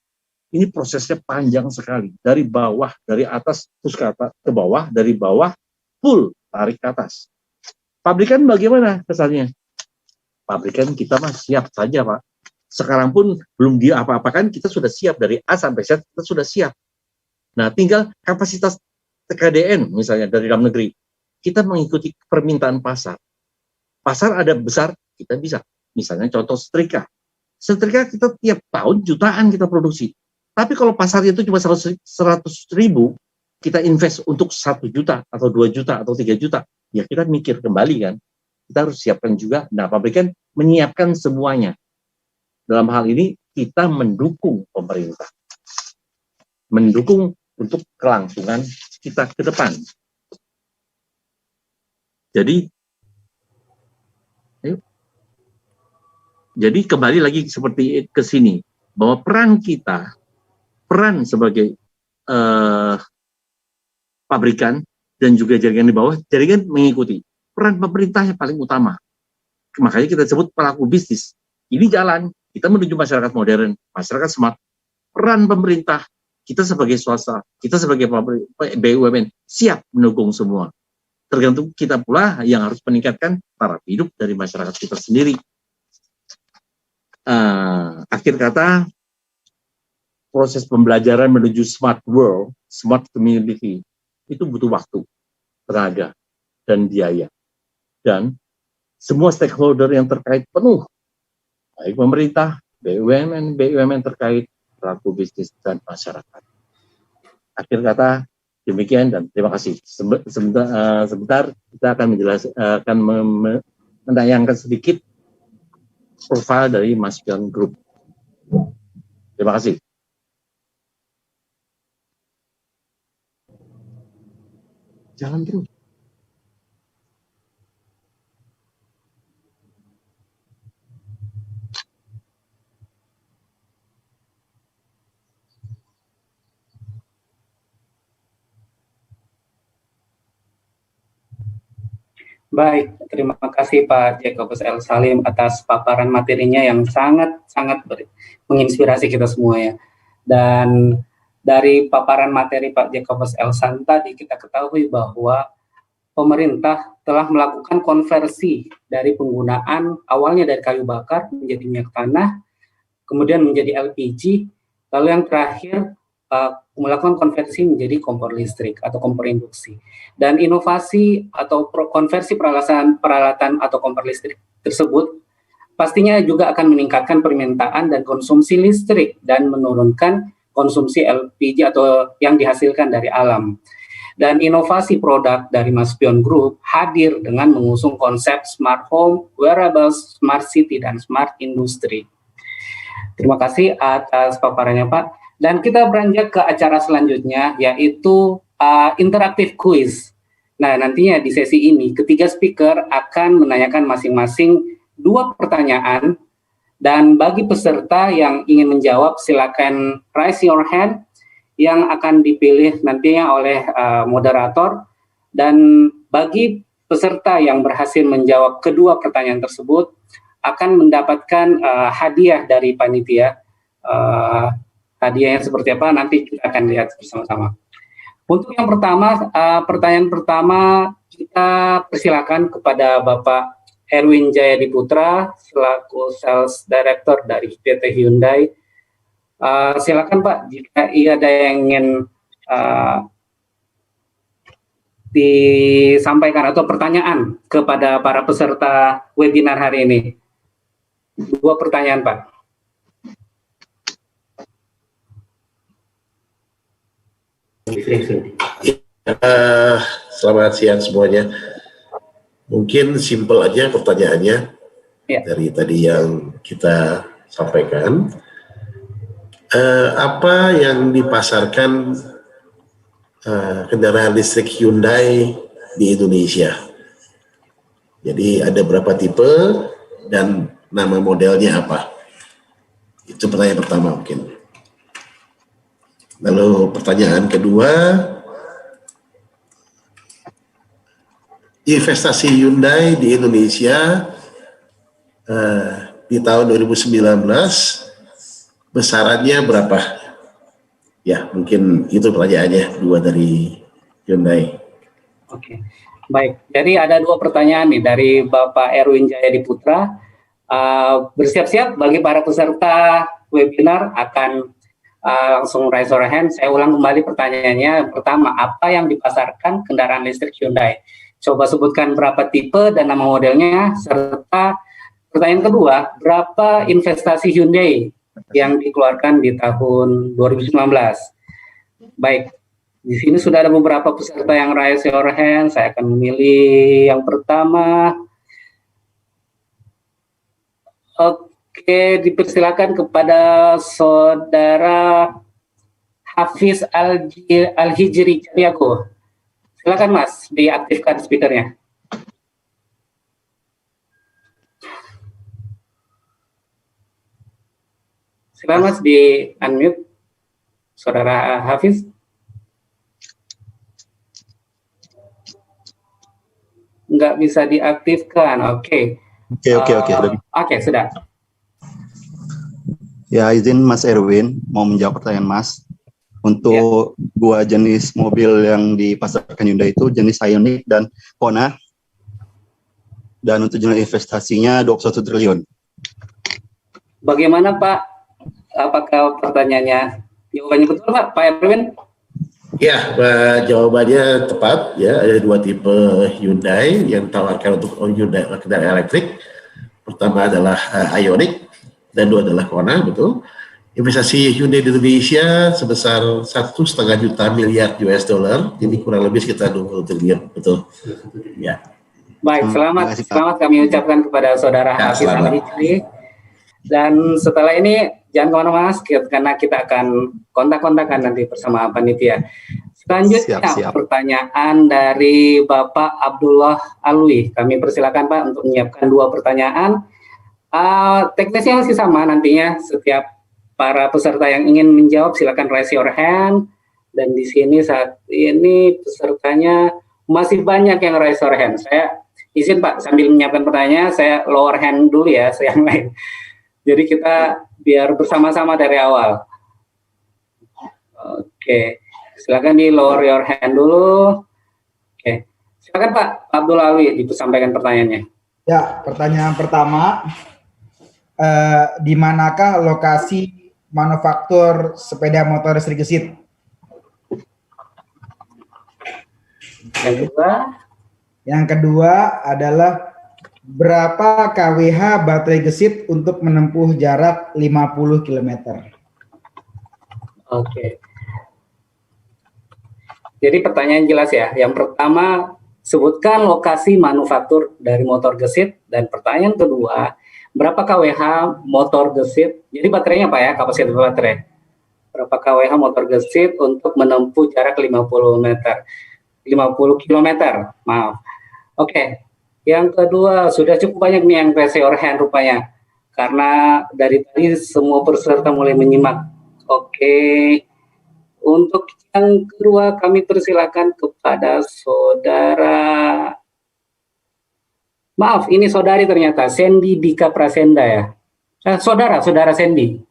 ini prosesnya panjang sekali. Dari bawah, dari atas terus ke bawah, dari bawah full tarik ke atas. Pabrikan bagaimana kesannya? Pabrikan kita mah siap saja, Pak. Sekarang pun belum dia apa-apakan, kita sudah siap. Dari A sampai Z, kita sudah siap. Nah, tinggal kapasitas TKDN misalnya dari dalam negeri. Kita mengikuti permintaan pasar. Pasar ada besar, kita bisa. Misalnya contoh setrika. Setrika kita tiap tahun jutaan kita produksi. Tapi kalau pasarnya itu cuma 100.000, kita invest untuk 1 juta atau 2 juta atau 3 juta. Ya kita mikir kembali kan. Kita harus siapkan juga. Nah, pabrikan menyiapkan semuanya. Dalam hal ini kita mendukung pemerintah. Mendukung untuk kelangsungan kita ke depan. Jadi kembali lagi seperti ke sini, bahwa peran kita, peran sebagai pabrikan, dan juga jaringan di bawah, jaringan mengikuti. Peran pemerintah yang paling utama. Makanya kita sebut pelaku bisnis. Ini jalan, kita menuju masyarakat modern, masyarakat smart. Peran pemerintah, kita sebagai swasta, kita sebagai BUMN, siap mendukung semua. Tergantung kita pula yang harus meningkatkan taraf hidup dari masyarakat kita sendiri. Akhir kata, proses pembelajaran menuju smart world, smart community, itu butuh waktu, tenaga, dan biaya. Dan semua stakeholder yang terkait penuh, baik pemerintah, BUMN terkait, pelaku bisnis, dan masyarakat. Akhir kata, demikian dan terima kasih. Sebentar kita akan menayangkan sedikit profil dari Mas Pion Group. Terima kasih. Jalan terus. Baik, terima kasih Pak Jacobus L. Salim atas paparan materinya yang sangat menginspirasi kita semua ya. Dan dari paparan materi Pak Jacobus L. Salim tadi kita ketahui bahwa pemerintah telah melakukan konversi dari penggunaan awalnya dari kayu bakar menjadi minyak tanah, kemudian menjadi LPG, lalu yang terakhir melakukan konversi menjadi kompor listrik atau kompor induksi. Dan inovasi atau konversi peralatan atau kompor listrik tersebut pastinya juga akan meningkatkan permintaan dan konsumsi listrik dan menurunkan konsumsi LPG atau yang dihasilkan dari alam. Dan inovasi produk dari Mas Pion Group hadir dengan mengusung konsep smart home, wearables, smart city, dan smart industry. Terima kasih atas paparannya Pak. Dan kita beranjak ke acara selanjutnya, yaitu interaktif quiz. Nah, nantinya di sesi ini, ketiga speaker akan menanyakan masing-masing 2 pertanyaan, dan bagi peserta yang ingin menjawab, silakan raise your hand, yang akan dipilih nantinya oleh moderator, dan bagi peserta yang berhasil menjawab kedua pertanyaan tersebut, akan mendapatkan hadiah dari panitia. Hadiahnya seperti apa nanti kita akan lihat bersama-sama. Untuk yang pertama, pertanyaan pertama kita persilakan kepada Bapak Erwin Jayadiputra selaku Sales Director dari PT Hyundai. Silakan Pak, jika ada yang ingin disampaikan atau pertanyaan kepada para peserta webinar hari ini. 2 pertanyaan Pak. Selamat siang semuanya. Mungkin simpel aja pertanyaannya dari tadi yang kita sampaikan. Apa yang dipasarkan kendaraan listrik Hyundai di Indonesia? Jadi ada berapa tipe dan nama modelnya apa? Itu pertanyaan pertama mungkin. Lalu pertanyaan kedua, investasi Hyundai di Indonesia di tahun 2019 besarannya berapa? Ya, mungkin itu pertanyaannya, 2 dari Hyundai. Oke, baik. Jadi ada 2 pertanyaan nih dari Bapak Erwin Jayadiputra. Bersiap-siap bagi para peserta webinar akan langsung raise your hand. Saya ulang kembali pertanyaannya. Yang pertama, apa yang dipasarkan kendaraan listrik Hyundai? Coba sebutkan berapa tipe dan nama modelnya, serta pertanyaan kedua, berapa investasi Hyundai yang dikeluarkan di tahun 2019? Baik, di sini sudah ada beberapa peserta yang raise your hand. Saya akan memilih yang pertama. Oke, dipersilakan kepada Saudara Hafiz Al-Hijri Cahyago. Silakan Mas, diaktifkan speakernya. Silakan Mas, di unmute Saudara Hafiz. nggak bisa diaktifkan. Oke. Oke, sudah. Ya, izin Mas Erwin mau menjawab pertanyaan Mas. Untuk dua jenis mobil yang dipasarkan Hyundai itu jenis Ioniq dan Kona. Dan untuk jumlah investasinya 21 triliun. Bagaimana Pak? Apakah pertanyaannya? Jawabannya betul Pak Erwin? Ya, jawabannya tepat. Ya, ada dua tipe Hyundai yang ditawarkan untuk Hyundai kendaraan elektrik. Pertama adalah Ioniq dan dua adalah Kona, betul. Investasi Hyundai di Indonesia sebesar 1,5 juta miliar US dollar, jadi kurang lebih sekitar 20 triliun, betul. Ya. Baik, selamat kami ucapkan kepada saudara Hafiz Al-Hijri. Dan setelah ini jangan kemana-mana karena kita akan kontak-kontakan nanti bersama panitia. Selanjutnya pertanyaan dari Bapak Abdullah Alwi. Kami persilakan Pak untuk menyiapkan 2 pertanyaan. Teknisnya masih sama nantinya. Setiap para peserta yang ingin menjawab silakan raise your hand. Dan di sini saat ini pesertanya masih banyak yang raise your hand. Saya izin Pak sambil menyiapkan pertanyaan, saya lower hand dulu ya, yang lain. Jadi kita biar bersama-sama dari awal. Oke, silakan di lower your hand dulu. Oke, silakan Pak Abdul Alwi disampaikan pertanyaannya. Ya, pertanyaan pertama, di manakah lokasi manufaktur sepeda motor listrik gesit? Yang kedua adalah berapa kWh baterai gesit untuk menempuh jarak 50 km? Oke. Jadi pertanyaan jelas ya. Yang pertama, sebutkan lokasi manufaktur dari motor gesit. Dan pertanyaan kedua, berapa kWh motor gesit? Jadi baterainya Pak ya, kapasitas baterai. Berapa kWh motor gesit untuk menempuh jarak 50 km, maaf. Oke, yang kedua sudah cukup banyak nih yang raise your hand rupanya, karena dari tadi semua peserta mulai menyimak. Oke, untuk yang kedua kami persilakan kepada saudara, maaf ini saudari ternyata, Sandy Dika Prasenda ya, saudara Sandy.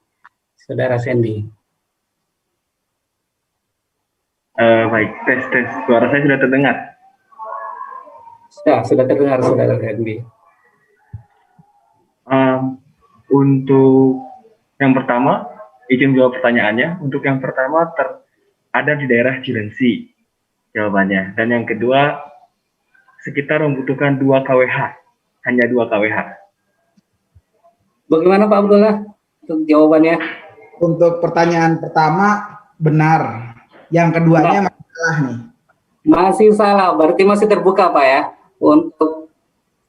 Baik, tes. Suara saya sudah terdengar? Sudah terdengar, saudara Sandy. Untuk yang pertama, izin jawab pertanyaannya. Untuk yang pertama, ada di daerah Cilengsi jawabannya. Dan yang kedua, sekitar membutuhkan 2 kWh, hanya 2 kWh. Bagaimana Pak Abdullah untuk jawabannya? Untuk pertanyaan pertama, benar. Yang keduanya masih salah nih. Masih salah, berarti masih terbuka Pak ya untuk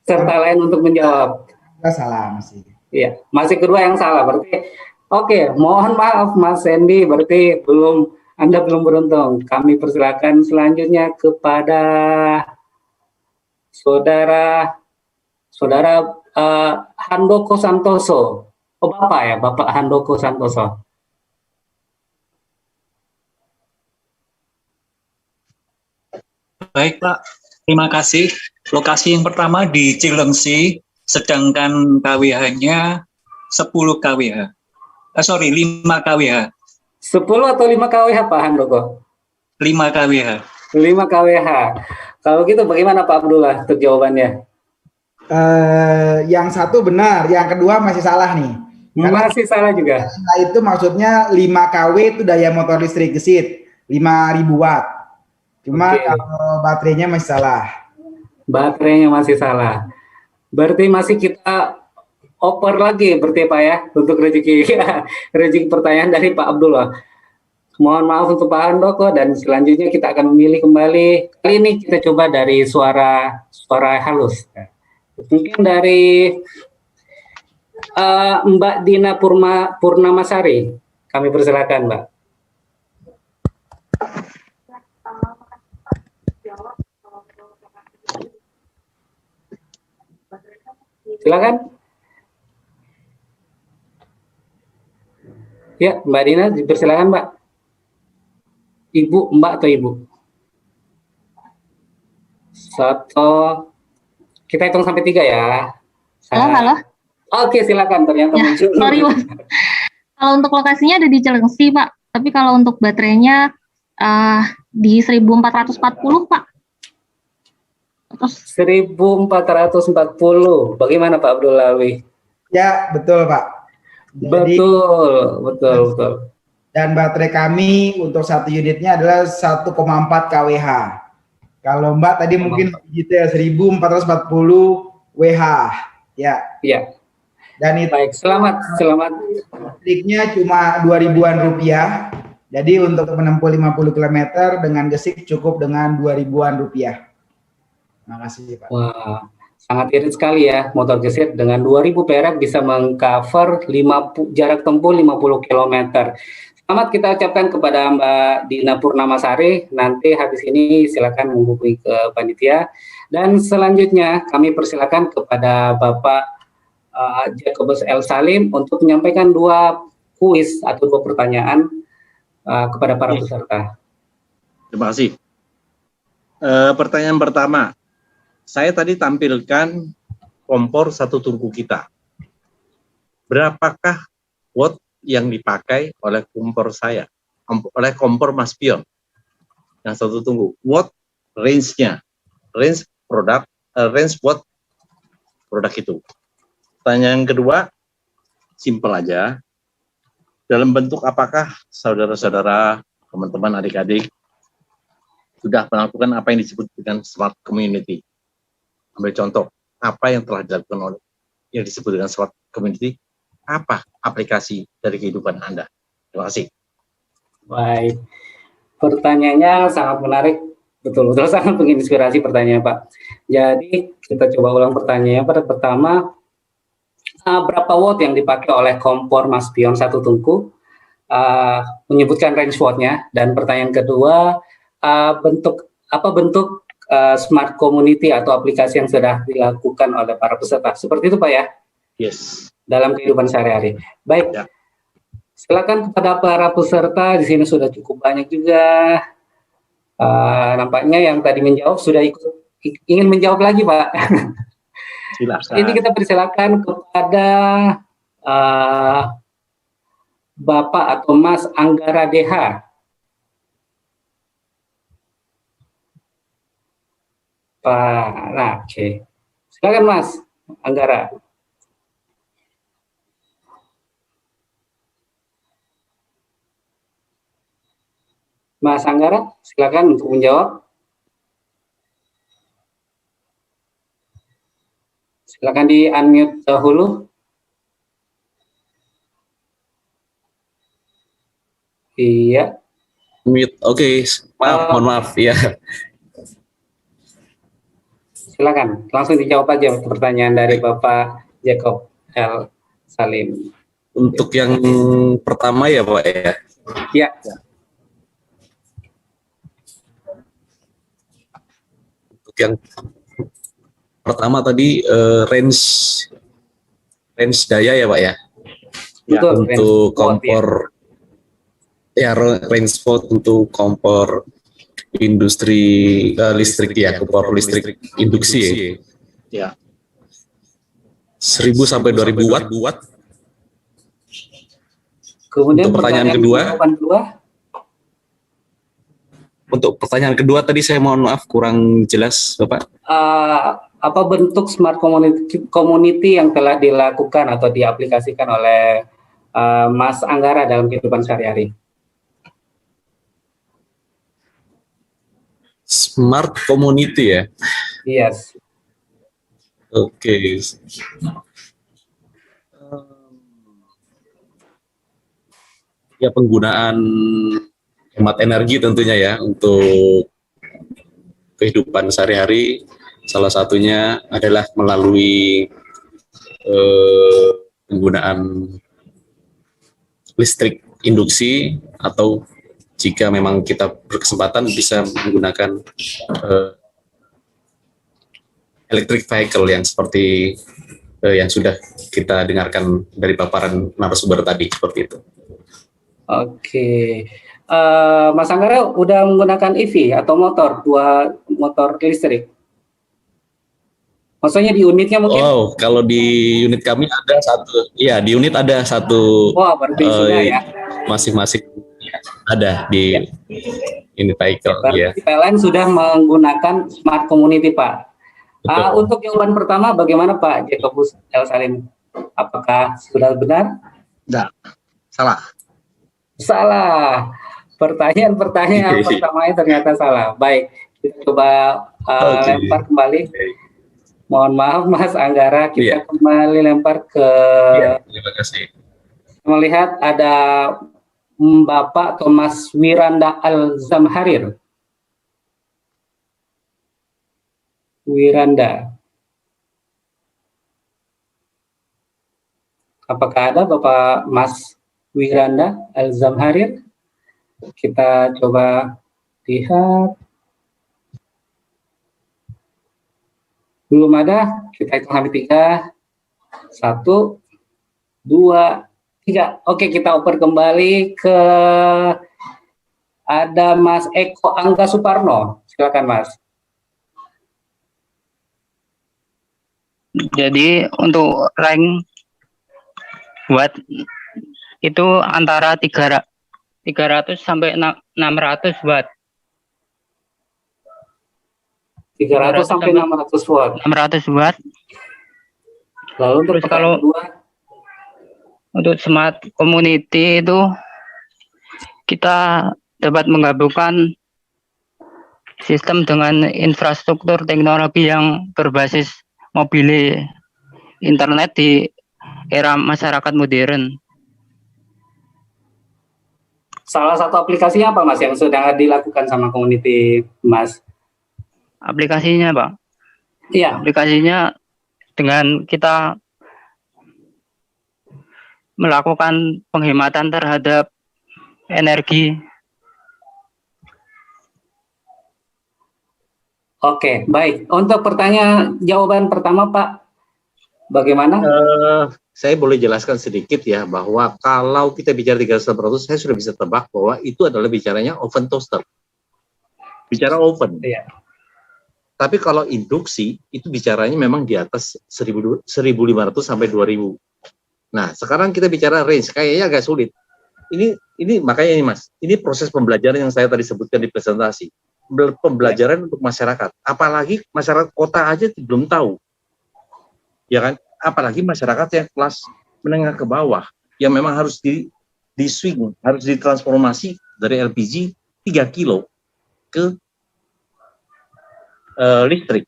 serta lain untuk menjawab. Salah masih. Iya, masih kedua yang salah berarti. Oke, mohon maaf Mas Sandy, berarti Anda belum beruntung. Kami persilakan selanjutnya kepada saudara Handoko Santoso. Oh Bapak ya, Bapak Handoko Santoso. Baik Pak, terima kasih. Lokasi yang pertama di Cilengsi, sedangkan KWH-nya 10 kWh. 5 kWh. 10 atau 5 kWh Pak Handoko? 5 kWh. 5 kWh. Kalau gitu bagaimana Pak Abdullah untuk jawabannya? Yang satu benar, yang kedua masih salah nih. Masih salah juga. Nah itu maksudnya 5 kW itu daya motor listrik gesit, 5.000 watt. Cuma kalau baterainya masih salah. Baterainya masih salah. Berarti masih kita oper lagi berarti Pak ya untuk rezeki pertanyaan dari Pak Abdullah. Mohon maaf untuk Pak Handoko dan selanjutnya kita akan memilih kembali. Kali ini kita coba dari suara halus. Mungkin dari Mbak Dina Purnamasari. Kami persilakan Mbak. Silakan. Ya, Mbak Dina, dipersilakan Mbak. Mbak atau Ibu? Kita hitung sampai 3 ya. Halo. Oke, silakan. Ternyata Ya, muncul. sorry Mas. Kalau untuk lokasinya ada di Cilengsi Pak, tapi kalau untuk baterainya di 1440 Pak. Terus 1440. Bagaimana Pak Abdul Lawi? Ya, betul Pak. Jadi, betul. Dan baterai kami untuk satu unitnya adalah 1,4 kWh. Kalau Mbak tadi mungkin detail 1440 WH. Ya. Iya. Dan itu baik, selamat. Listriknya cuma 2.000-an rupiah. Jadi untuk menempuh 50 km dengan gesik cukup dengan 2.000-an rupiah. Makasih Pak. Wah, sangat irit sekali ya motor gesit dengan 2.000 perak bisa mengcover jarak tempuh 50 km. Selamat kita ucapkan kepada Mbak Dina Purnamasari. Nanti habis ini silakan menghubungi ke panitia. Dan selanjutnya kami persilakan kepada Bapak Jacobus L. Salim untuk menyampaikan 2 kuis atau 2 pertanyaan kepada para peserta. Terima kasih. Pertanyaan pertama, saya tadi tampilkan kompor satu tungku kita. Berapakah watt yang dipakai oleh kompor saya, oleh kompor Mas Pion yang satu tungku? Watt range-nya, range watt produk itu. Pertanyaan kedua, simpel aja. Dalam bentuk apakah saudara-saudara, teman-teman, adik-adik sudah melakukan apa yang disebut dengan smart community? Ambil contoh, apa yang telah dilakukan oleh yang disebut dengan smart community? Apa aplikasi dari kehidupan Anda? Terima kasih. Baik, pertanyaannya sangat menarik, betul-betul sangat menginspirasi pertanyaan Pak. Jadi kita coba ulang pertanyaannya. Pada pertama, berapa watt yang dipakai oleh kompor Mas Pion satu tungku? Menyebutkan range wattnya. Dan pertanyaan kedua, bentuk smart community atau aplikasi yang sudah dilakukan oleh para peserta. Seperti itu Pak ya? Yes. Dalam kehidupan sehari-hari. Baik, ya. Silakan kepada para peserta, di sini sudah cukup banyak juga. Nampaknya yang tadi menjawab sudah ingin menjawab lagi Pak. Silakan. Ini kita persilakan kepada Bapak atau Mas Anggara DH. Oke. Silakan Mas Anggara. Mas Anggara, silakan untuk menjawab. Silakan di unmute dahulu. Iya. Mute, oke. Mohon maaf, ya. Silakan, langsung dijawab aja pertanyaan dari Bapak Jacob L. Salim. Untuk yang pertama ya Pak ya? Ya. Yang pertama tadi range daya ya Pak ya? Betul. Untuk kompor ya, range watt untuk kompor industri listrik ya, kompor listrik induksi ya. 1000 sampai 2000 watt. Kemudian untuk pertanyaan kedua. Untuk pertanyaan kedua tadi saya mohon maaf kurang jelas Bapak. Apa bentuk smart community yang telah dilakukan atau diaplikasikan oleh Mas Anggara dalam kehidupan sehari-hari? Smart community ya? Yes. Oke. Ya, penggunaan hemat energi tentunya ya untuk kehidupan sehari-hari. Salah satunya adalah melalui penggunaan listrik induksi, atau jika memang kita berkesempatan bisa menggunakan electric vehicle yang seperti yang sudah kita dengarkan dari paparan narasumber tadi, seperti itu. Oke. Mas Anggara udah menggunakan EV atau motor, 2 motor listrik? Maksudnya di unitnya mungkin? Oh, kalau di unit kami ada satu. Iya, di unit ada satu. Wah, berarti sudah ya. Masing-masing ada di unit vehicle. Ya. Berarti PLN sudah menggunakan smart community, Pak. Untuk jawaban pertama, bagaimana Pak Jacobus El Salim? Apakah sudah benar? Enggak, salah. Salah. Pertanyaan pertamanya ternyata salah. Baik, kita coba lempar kembali. Mohon maaf Mas Anggara, kita kembali lempar ke. Terima kasih. Melihat ada Bapak Thomas Wiranda Al-Zamharir. Wiranda. Apakah ada Bapak Mas Wiranda Al-Zamharir? Kita coba lihat. Belum ada, kita hitung sampai 3. 1, 2, 3. Oke, kita oper kembali ke ada Mas Eko Angga Suparno. Silakan Mas. Jadi untuk rank buat itu antara 300 sampai 600 watt. 300 sampai 600 watt. 600 watt. Lalu untuk kalau untuk smart community itu kita dapat menggabungkan sistem dengan infrastruktur teknologi yang berbasis mobile internet di era masyarakat modern. Salah satu aplikasinya apa Mas yang sedang dilakukan sama community Mas? Aplikasinya Pak? Iya. Aplikasinya dengan kita melakukan penghematan terhadap energi. Oke, baik. Untuk jawaban pertama Pak, bagaimana? Saya boleh jelaskan sedikit ya, bahwa kalau kita bicara 300-400, saya sudah bisa tebak bahwa itu adalah bicaranya oven toaster. Bicara oven. Iya. Tapi kalau induksi, itu bicaranya memang di atas 1.500 sampai 2.000. Nah, sekarang kita bicara range, kayaknya agak sulit. Ini makanya ini Mas, ini proses pembelajaran yang saya tadi sebutkan di presentasi. Pembelajaran untuk masyarakat. Apalagi masyarakat kota aja belum tahu. Ya kan? Apalagi masyarakat yang kelas menengah ke bawah, yang memang harus di swing, harus ditransformasi dari LPG 3 kilo ke listrik.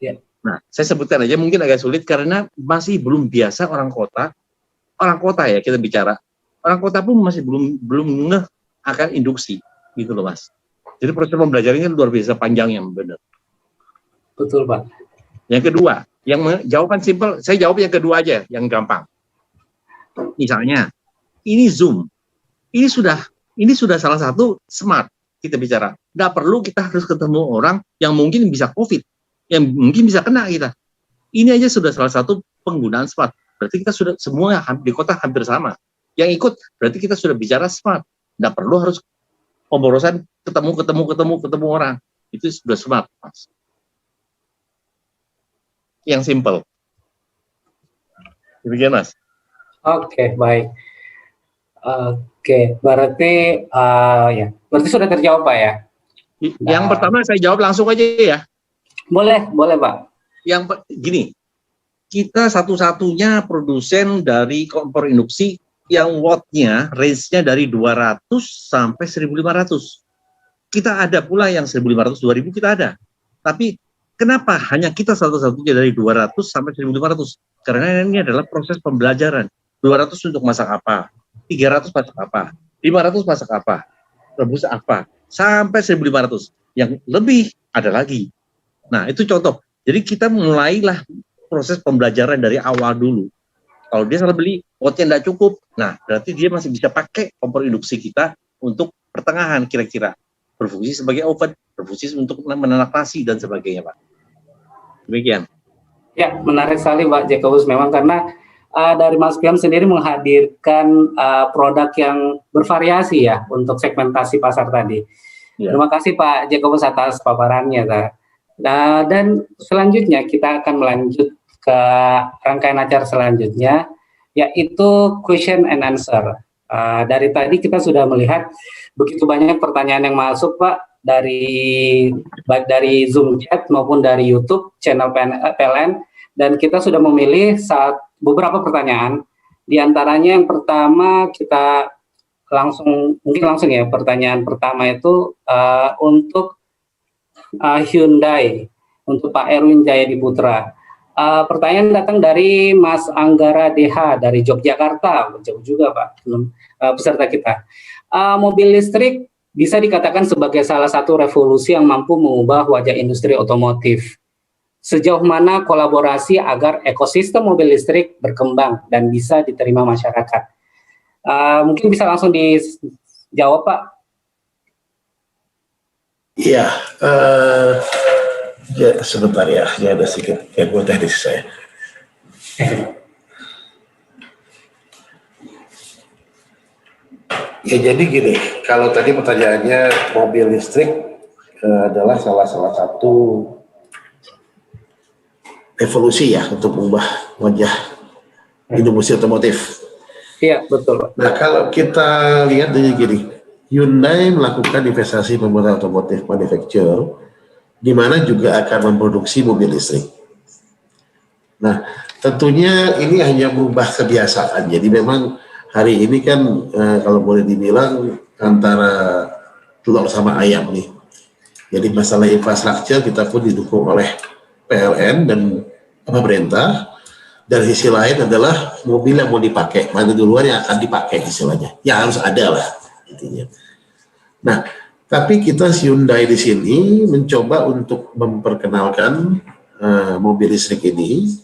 Yeah. Nah, saya sebutkan aja mungkin agak sulit karena masih belum biasa orang kota ya kita bicara. Orang kota pun masih belum ngeh akan induksi, gitu loh Mas. Jadi proses pembelajarannya luar biasa panjang yang benar. Betul Pak. Yang kedua, jawaban simpel, saya jawab yang kedua aja, yang gampang. Misalnya, ini Zoom, ini sudah salah satu smart kita bicara. Nggak perlu kita harus ketemu orang yang mungkin bisa COVID, yang mungkin bisa kena kita. Ini aja sudah salah satu penggunaan smart. Berarti kita sudah semua di kota hampir sama. Yang ikut berarti kita sudah bicara smart. Nggak perlu harus pemborosan ketemu orang. Itu sudah smart, Mas. Yang simple. Demikian, Mas. Oke, baik. Oke, berarti berarti sudah terjawab Pak ya. Yang pertama saya jawab langsung aja ya. Boleh Pak. Yang gini, kita satu-satunya produsen dari kompor induksi yang wattnya range-nya dari 200 sampai 1.500. Kita ada pula yang 1.500, 2.000 kita ada. Tapi kenapa hanya kita satu-satunya dari 200 sampai 1.500? Karena ini adalah proses pembelajaran. 200 untuk masak apa? 300 masak apa? 500 masak apa? Rebus apa? Sampai 1.500. Yang lebih ada lagi. Nah, itu contoh. Jadi kita mulailah proses pembelajaran dari awal dulu. Kalau dia salah beli, wattnya tidak cukup, nah berarti dia masih bisa pakai kompor induksi kita untuk pertengahan kira-kira. Berfungsi sebagai oven, berfungsi untuk menanak nasi dan sebagainya, Pak. Demikian. Ya, menarik sekali Pak Jacobus memang karena dari Mas Piam sendiri menghadirkan produk yang bervariasi ya untuk segmentasi pasar tadi. Ya. Terima kasih Pak Jacobus atas paparannya. Nah, dan selanjutnya kita akan melanjut ke rangkaian acara selanjutnya, yaitu question and answer. Dari tadi kita sudah melihat begitu banyak pertanyaan yang masuk, Pak, baik dari Zoom chat maupun dari YouTube channel PLN, dan kita sudah memilih beberapa pertanyaan. Di antaranya yang pertama kita mungkin langsung ya, pertanyaan pertama itu untuk Hyundai, untuk Pak Erwin Jayadi Putra. Pertanyaan datang dari Mas Anggara DH dari Yogyakarta, jauh juga Pak, peserta kita. Mobil listrik bisa dikatakan sebagai salah satu revolusi yang mampu mengubah wajah industri otomotif. Sejauh mana kolaborasi agar ekosistem mobil listrik berkembang dan bisa diterima masyarakat? Mungkin bisa langsung dijawab Pak. Iya, ya, sebentar ya, ada sedikit gangguan teknis saya. Ya jadi gini, kalau tadi pertanyaannya mobil listrik adalah salah satu evolusi ya untuk mengubah wajah industri otomotif. Iya, betul. Nah, kalau kita lihat dari gini, Hyundai melakukan investasi pembuatan otomotif manufacture, di mana juga akan memproduksi mobil listrik. Nah, tentunya ini hanya merubah kebiasaan. Jadi memang hari ini kan kalau boleh dibilang antara telur sama ayam nih. Jadi masalah infrastruktur kita pun didukung oleh PLN dan pemerintah. Dan sisi lain adalah mobil yang mau dipakai, mana duluan yang akan dipakai istilahnya. Ya harus ada lah intinya. Nah, tapi kita Hyundai di sini mencoba untuk memperkenalkan mobil listrik ini,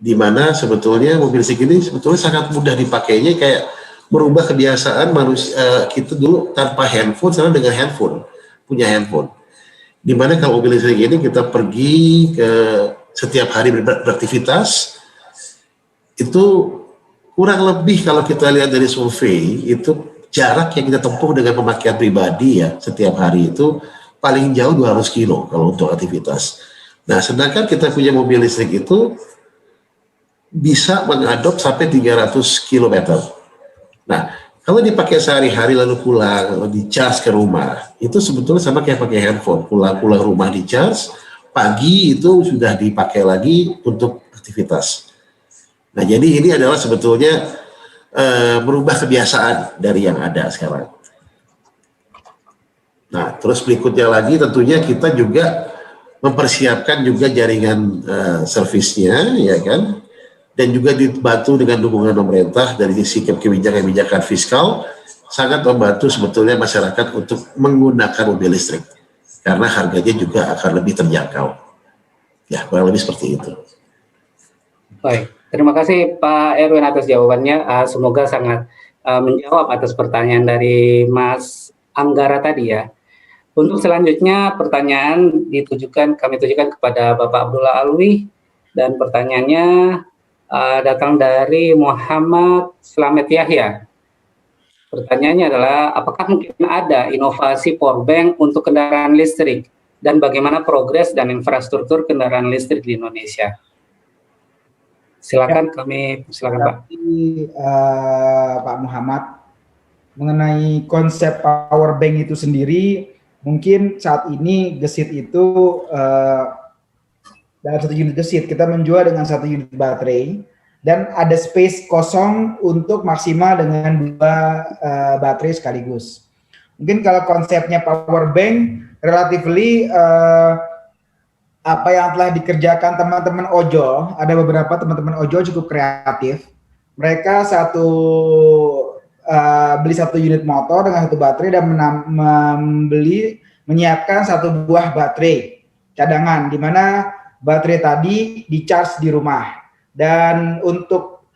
di mana sebetulnya mobil listrik ini sebetulnya sangat mudah dipakainya, kayak merubah kebiasaan manusia kita dulu tanpa handphone, sekarang dengan handphone, punya handphone. Di mana kalau mobil listrik ini kita pergi ke setiap hari beraktivitas, itu kurang lebih kalau kita lihat dari survei itu jarak yang kita tempuh dengan pemakaian pribadi ya setiap hari itu paling jauh 200 kilo kalau untuk aktivitas. Nah, sedangkan kita punya mobil listrik itu bisa mengadop sampai 300 km. Nah, kalau dipakai sehari-hari lalu pulang, lalu di-charge ke rumah, itu sebetulnya sama kayak pakai handphone. Pulang rumah di-charge, pagi itu sudah dipakai lagi untuk aktivitas. Nah, jadi ini adalah sebetulnya merubah kebiasaan dari yang ada sekarang. Nah, terus berikutnya lagi tentunya kita juga mempersiapkan juga jaringan servisnya, ya kan? Dan juga dibantu dengan dukungan pemerintah dari sisi kebijakan fiskal, sangat membantu sebetulnya masyarakat untuk menggunakan mobil listrik. Karena harganya juga akan lebih terjangkau. Ya, kurang lebih seperti itu. Baik. Terima kasih Pak Erwin atas jawabannya. Semoga sangat menjawab atas pertanyaan dari Mas Anggara tadi ya. Untuk selanjutnya pertanyaan kami tujukan kepada Bapak Abdullah Alwi, dan pertanyaannya datang dari Muhammad Slamet Yahya. Pertanyaannya adalah, apakah mungkin ada inovasi powerbank untuk kendaraan listrik, dan bagaimana progres dan infrastruktur kendaraan listrik di Indonesia? Silakan Pak. Pak Muhammad, mengenai konsep power bank itu sendiri, mungkin saat ini gesit itu dalam satu unit gesit kita menjual dengan satu unit baterai, dan ada space kosong untuk maksimal dengan 2 baterai sekaligus. Mungkin kalau konsepnya power bank relatively apa yang telah dikerjakan teman-teman ojol, ada beberapa teman-teman ojol cukup kreatif. Mereka beli 1 unit motor dengan 1 baterai dan menyiapkan 1 buah baterai cadangan, di mana baterai tadi di-charge di rumah. Dan untuk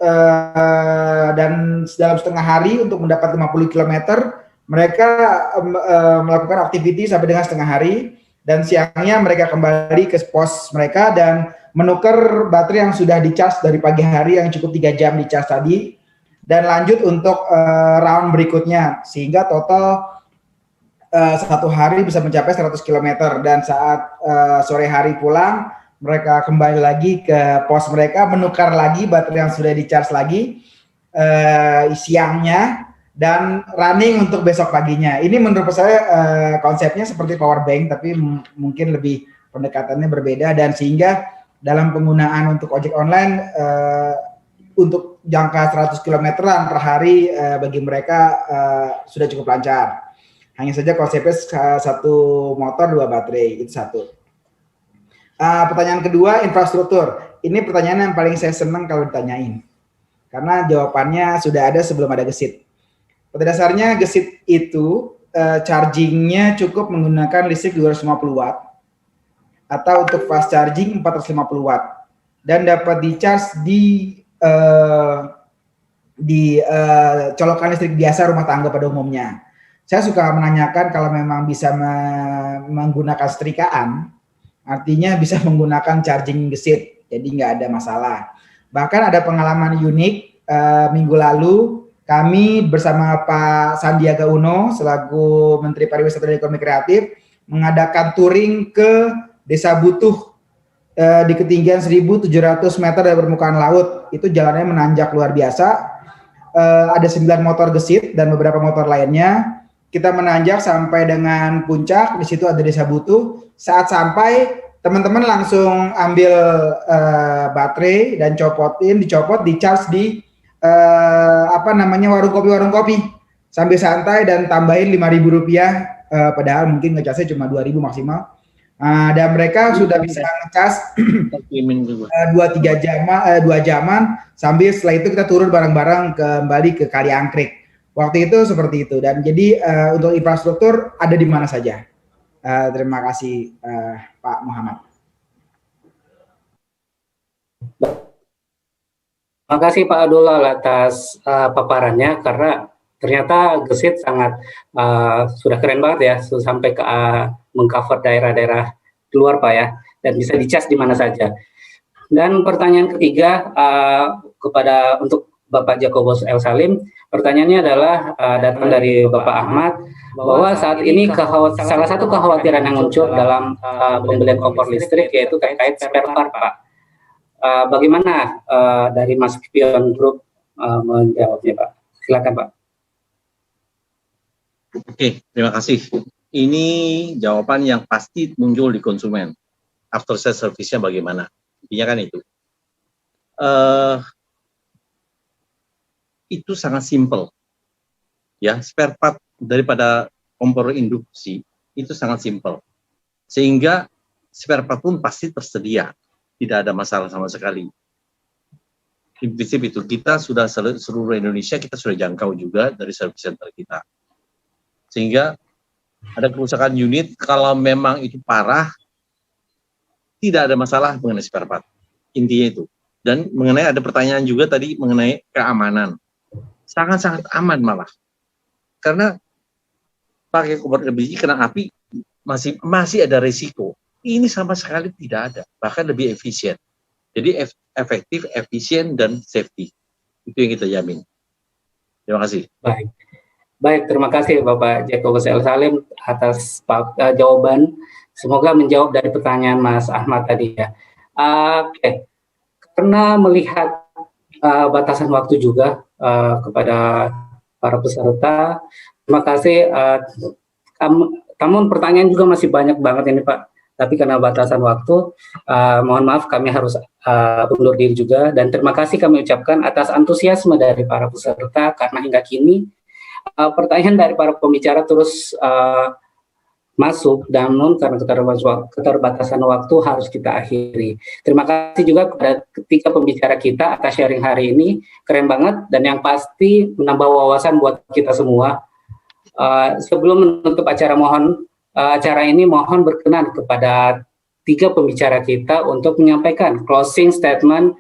dan dalam setengah hari untuk mendapat 50 km, mereka melakukan aktiviti sampai dengan setengah hari. Dan siangnya mereka kembali ke pos mereka dan menukar baterai yang sudah dicas dari pagi hari yang cukup 3 jam dicas tadi, dan lanjut untuk round berikutnya, sehingga total satu hari bisa mencapai 100 km dan saat sore hari pulang mereka kembali lagi ke pos mereka, menukar lagi baterai yang sudah di-charge lagi siangnya dan running untuk besok paginya. Ini menurut saya konsepnya seperti power bank, tapi mungkin lebih pendekatannya berbeda, dan sehingga dalam penggunaan untuk ojek online untuk jangka 100 km-an per hari bagi mereka sudah cukup lancar. Hanya saja konsepnya satu motor, 2 baterai, itu satu. Pertanyaan kedua, infrastruktur. Ini pertanyaan yang paling saya senang kalau ditanyain. Karena jawabannya sudah ada sebelum ada gesit. Pada dasarnya gesit itu chargingnya cukup menggunakan listrik 250 watt. Atau untuk fast charging 450 watt. Dan dapat di-charge di colokan listrik biasa rumah tangga pada umumnya. Saya suka menanyakan kalau memang bisa menggunakan setrikaan, artinya bisa menggunakan charging gesit, jadi nggak ada masalah. Bahkan ada pengalaman unik, minggu lalu kami bersama Pak Sandiaga Uno selaku Menteri Pariwisata dan Ekonomi Kreatif mengadakan touring ke Desa Butuh di ketinggian 1.700 meter dari permukaan laut. Itu jalannya menanjak luar biasa. Ada 9 motor gesit dan beberapa motor lainnya. Kita menanjak sampai dengan puncak, di situ ada Desa Butuh. Saat sampai, teman-teman langsung ambil baterai dan dicopot, di-charge di warung kopi. Sambil santai dan tambahin Rp5.000, padahal mungkin ngecasnya cuma 2.000 maksimal. Dan mereka sudah bisa ngecas 2 jaman, sambil setelah itu kita turun bareng-bareng kembali ke Kali Angkrik. Waktu itu seperti itu, dan jadi untuk infrastruktur ada di mana saja. Terima kasih Pak Muhammad. Terima kasih Pak Abdullah atas paparannya, karena ternyata gesit sangat sudah keren banget ya, sampai ke mengcover daerah-daerah luar Pak ya, dan bisa dicas di mana saja. Dan pertanyaan ketiga untuk Bapak Jakobus El Salim, pertanyaannya adalah datang dari Bapak Ahmad, bahwa saat ini salah satu kekhawatiran yang muncul dalam pembelian kompor listrik yaitu terkait spare part Pak. Bagaimana dari Mas Pion Group menjawabnya Pak? Silakan Pak. Oke, terima kasih. Ini jawaban yang pasti muncul di konsumen. After sales service-nya bagaimana? Intinya kan itu. Itu sangat simple. Ya, spare part daripada kompor induksi itu sangat simple. Sehingga spare part pun pasti tersedia. Tidak ada masalah sama sekali. Di prinsip itu kita sudah seluruh Indonesia kita sudah jangkau juga dari service center kita. Sehingga ada kerusakan unit, kalau memang itu parah, tidak ada masalah mengenai spare part. Intinya itu. Dan mengenai ada pertanyaan juga tadi mengenai keamanan. Sangat-sangat aman malah. Karena pakai kompor LPG kena api masih ada resiko. Ini sama sekali tidak ada, bahkan lebih efisien. Jadi efektif, efisien, dan safety. Itu yang kita jamin. Terima kasih. Baik, terima kasih Bapak Jakobus El Salim atas jawaban. Semoga menjawab dari pertanyaan Mas Ahmad tadi ya. Oke. Karena melihat batasan waktu juga kepada para peserta, terima kasih. Namun pertanyaan juga masih banyak banget ini Pak. Tapi karena batasan waktu, mohon maaf kami harus undur diri juga. Dan terima kasih kami ucapkan atas antusiasme dari para peserta, karena hingga kini pertanyaan dari para pembicara terus masuk, namun karena keterbatasan waktu harus kita akhiri. Terima kasih juga kepada ketiga pembicara kita atas sharing hari ini, keren banget, dan yang pasti menambah wawasan buat kita semua. Sebelum menutup acara ini mohon berkenan kepada tiga pembicara kita untuk menyampaikan closing statement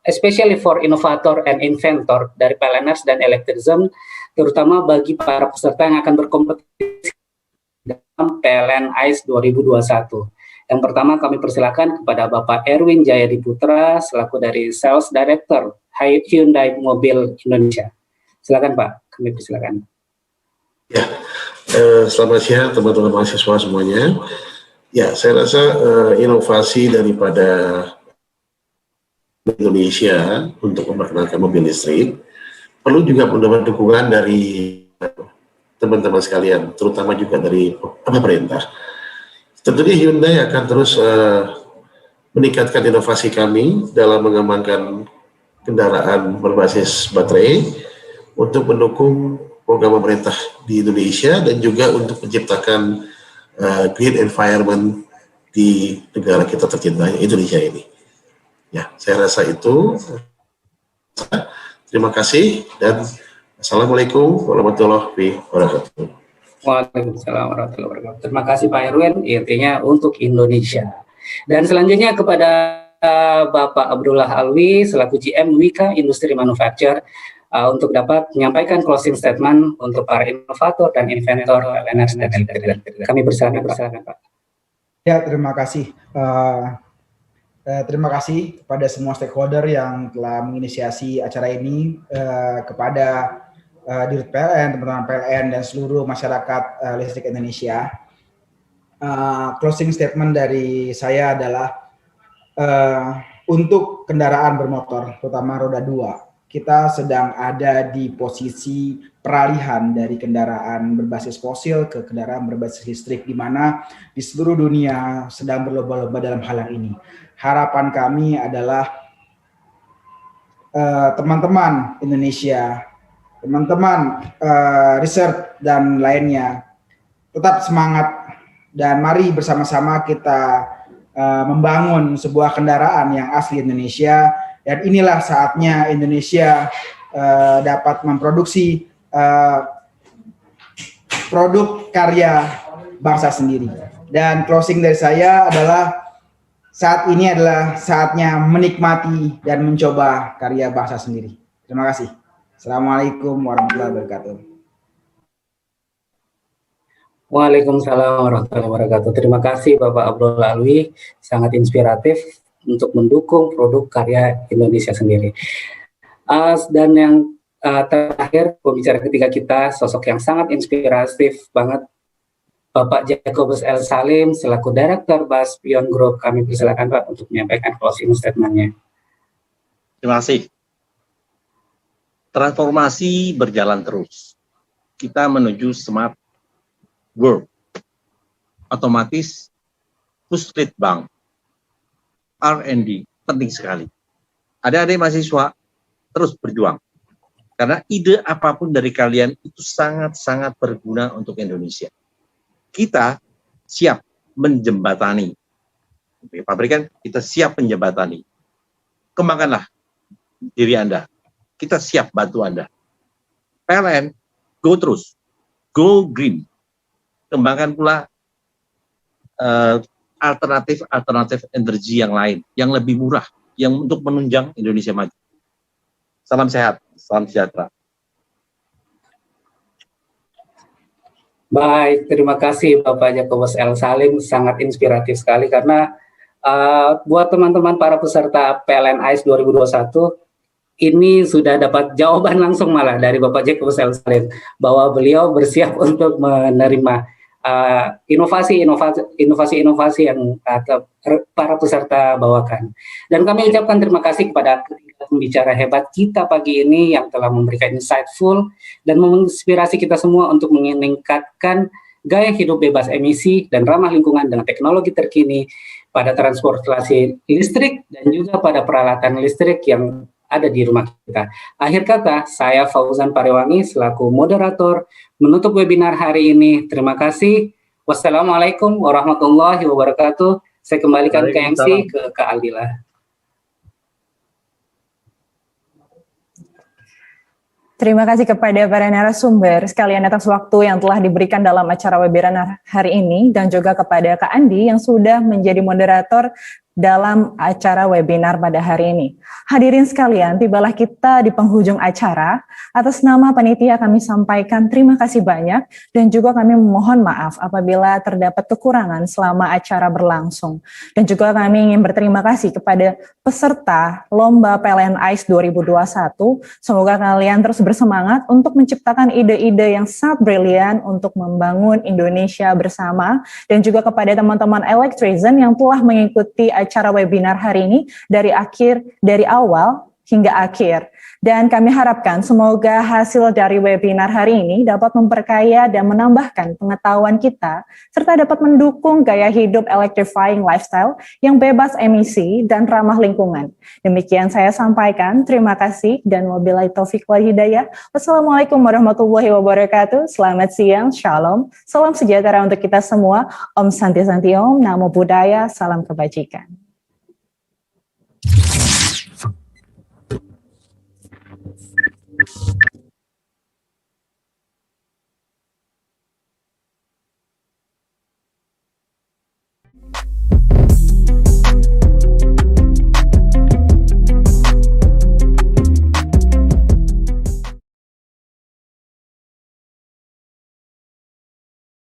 especially for innovator and inventor dari PLNers dan Elektrism, terutama bagi para peserta yang akan berkompetisi dalam PLN ICE 2021. Yang pertama kami persilakan kepada Bapak Erwin Jayadi Putra selaku dari Sales Director Hyundai Mobil Indonesia. Silakan Pak, kami persilakan. Selamat siang teman-teman mahasiswa semuanya. Ya, saya rasa inovasi daripada Indonesia untuk memperkenalkan mobil listrik perlu juga mendapat dukungan dari teman-teman sekalian, terutama juga dari pemerintah. Tentunya Hyundai akan terus meningkatkan inovasi kami dalam mengembangkan kendaraan berbasis baterai untuk mendukung program pemerintah di Indonesia dan juga untuk menciptakan green environment di negara kita tercinta Indonesia ini. Ya, saya rasa itu. Terima kasih dan Assalamualaikum warahmatullahi wabarakatuh. Waalaikumsalam warahmatullahi wabarakatuh. Terima kasih Pak Erwin, intinya untuk Indonesia. Dan selanjutnya kepada Bapak Abdullah Alwi selaku GM Wika Industri Manufacture untuk dapat menyampaikan closing statement untuk para inovator dan inventor PLN. Kami bersilakan Pak. Ya, terima kasih. Terima kasih kepada semua stakeholder yang telah menginisiasi acara ini, kepada Dirut PLN, teman-teman PLN, dan seluruh masyarakat listrik Indonesia. Closing statement dari saya adalah untuk kendaraan bermotor, terutama roda 2. Kita sedang ada di posisi peralihan dari kendaraan berbasis fosil ke kendaraan berbasis listrik, di mana di seluruh dunia sedang berlomba-lomba dalam hal ini. Harapan kami adalah teman-teman Indonesia, teman-teman riset dan lainnya tetap semangat dan mari bersama-sama kita membangun sebuah kendaraan yang asli Indonesia. Dan inilah saatnya Indonesia dapat memproduksi produk karya bangsa sendiri. Dan closing dari saya adalah saat ini adalah saatnya menikmati dan mencoba karya bangsa sendiri. Terima kasih. Assalamualaikum warahmatullahi wabarakatuh. Waalaikumsalam warahmatullahi wabarakatuh. Terima kasih Bapak Abdullah Alwi, sangat inspiratif untuk mendukung produk karya Indonesia sendiri. Dan yang terakhir, pembicara ketiga kita, sosok yang sangat inspiratif banget, Bapak Jacobus L. Salim, selaku Direktur BAS Pion Group. Kami persilakan Pak untuk menyampaikan closing statement-nya. Terima kasih. Transformasi berjalan terus. Kita menuju smart world. Otomatis push lead bank. R&D penting sekali. Adik-adik mahasiswa terus berjuang. Karena ide apapun dari kalian itu sangat-sangat berguna untuk Indonesia. Kita siap menjembatani. Pabrikan, kita siap menjembatani. Kembangkanlah diri Anda. Kita siap bantu Anda. PLN, go terus. Go green. Kembangkan pula alternatif energi yang lain, yang lebih murah, yang untuk menunjang Indonesia maju. Salam sehat, salam sejahtera. Baik, terima kasih Bapak Jacobus L. Salim, sangat inspiratif sekali karena buat teman-teman para peserta PLN AIS 2021, ini sudah dapat jawaban langsung malah dari Bapak Jacobus L. Salim, bahwa beliau bersiap untuk menerima inovasi-inovasi yang para peserta bawakan. Dan kami ucapkan terima kasih kepada ketiga pembicara hebat kita pagi ini yang telah memberikan insightful dan menginspirasi kita semua untuk meningkatkan gaya hidup bebas emisi dan ramah lingkungan dengan teknologi terkini pada transportasi listrik dan juga pada peralatan listrik yang ada di rumah kita. Akhir kata, saya Fauzan Parewangi selaku moderator menutup webinar hari ini. Terima kasih. Wassalamualaikum warahmatullahi wabarakatuh. Saya kembalikan ke MC ke Kak Aldila. Terima kasih kepada para narasumber sekalian atas waktu yang telah diberikan dalam acara webinar hari ini dan juga kepada Kak Andi yang sudah menjadi moderator dalam acara webinar pada hari ini. Hadirin sekalian, tibalah kita di penghujung acara. Atas nama panitia kami sampaikan terima kasih banyak dan juga kami memohon maaf apabila terdapat kekurangan selama acara berlangsung. Dan juga kami ingin berterima kasih kepada peserta Lomba PLN ICE 2021. Semoga kalian terus bersemangat untuk menciptakan ide-ide yang sangat brilian untuk membangun Indonesia bersama, dan juga kepada teman-teman Electrizen yang telah mengikuti acara webinar hari ini dari awal hingga akhir. Dan kami harapkan semoga hasil dari webinar hari ini dapat memperkaya dan menambahkan pengetahuan kita, serta dapat mendukung gaya hidup electrifying lifestyle yang bebas emisi dan ramah lingkungan. Demikian saya sampaikan, terima kasih dan wabillahi taufiq wal hidayah. Wassalamualaikum warahmatullahi wabarakatuh. Selamat siang, shalom, salam sejahtera untuk kita semua. Om Santi Santi Om, Namo Buddhaya, salam kebajikan.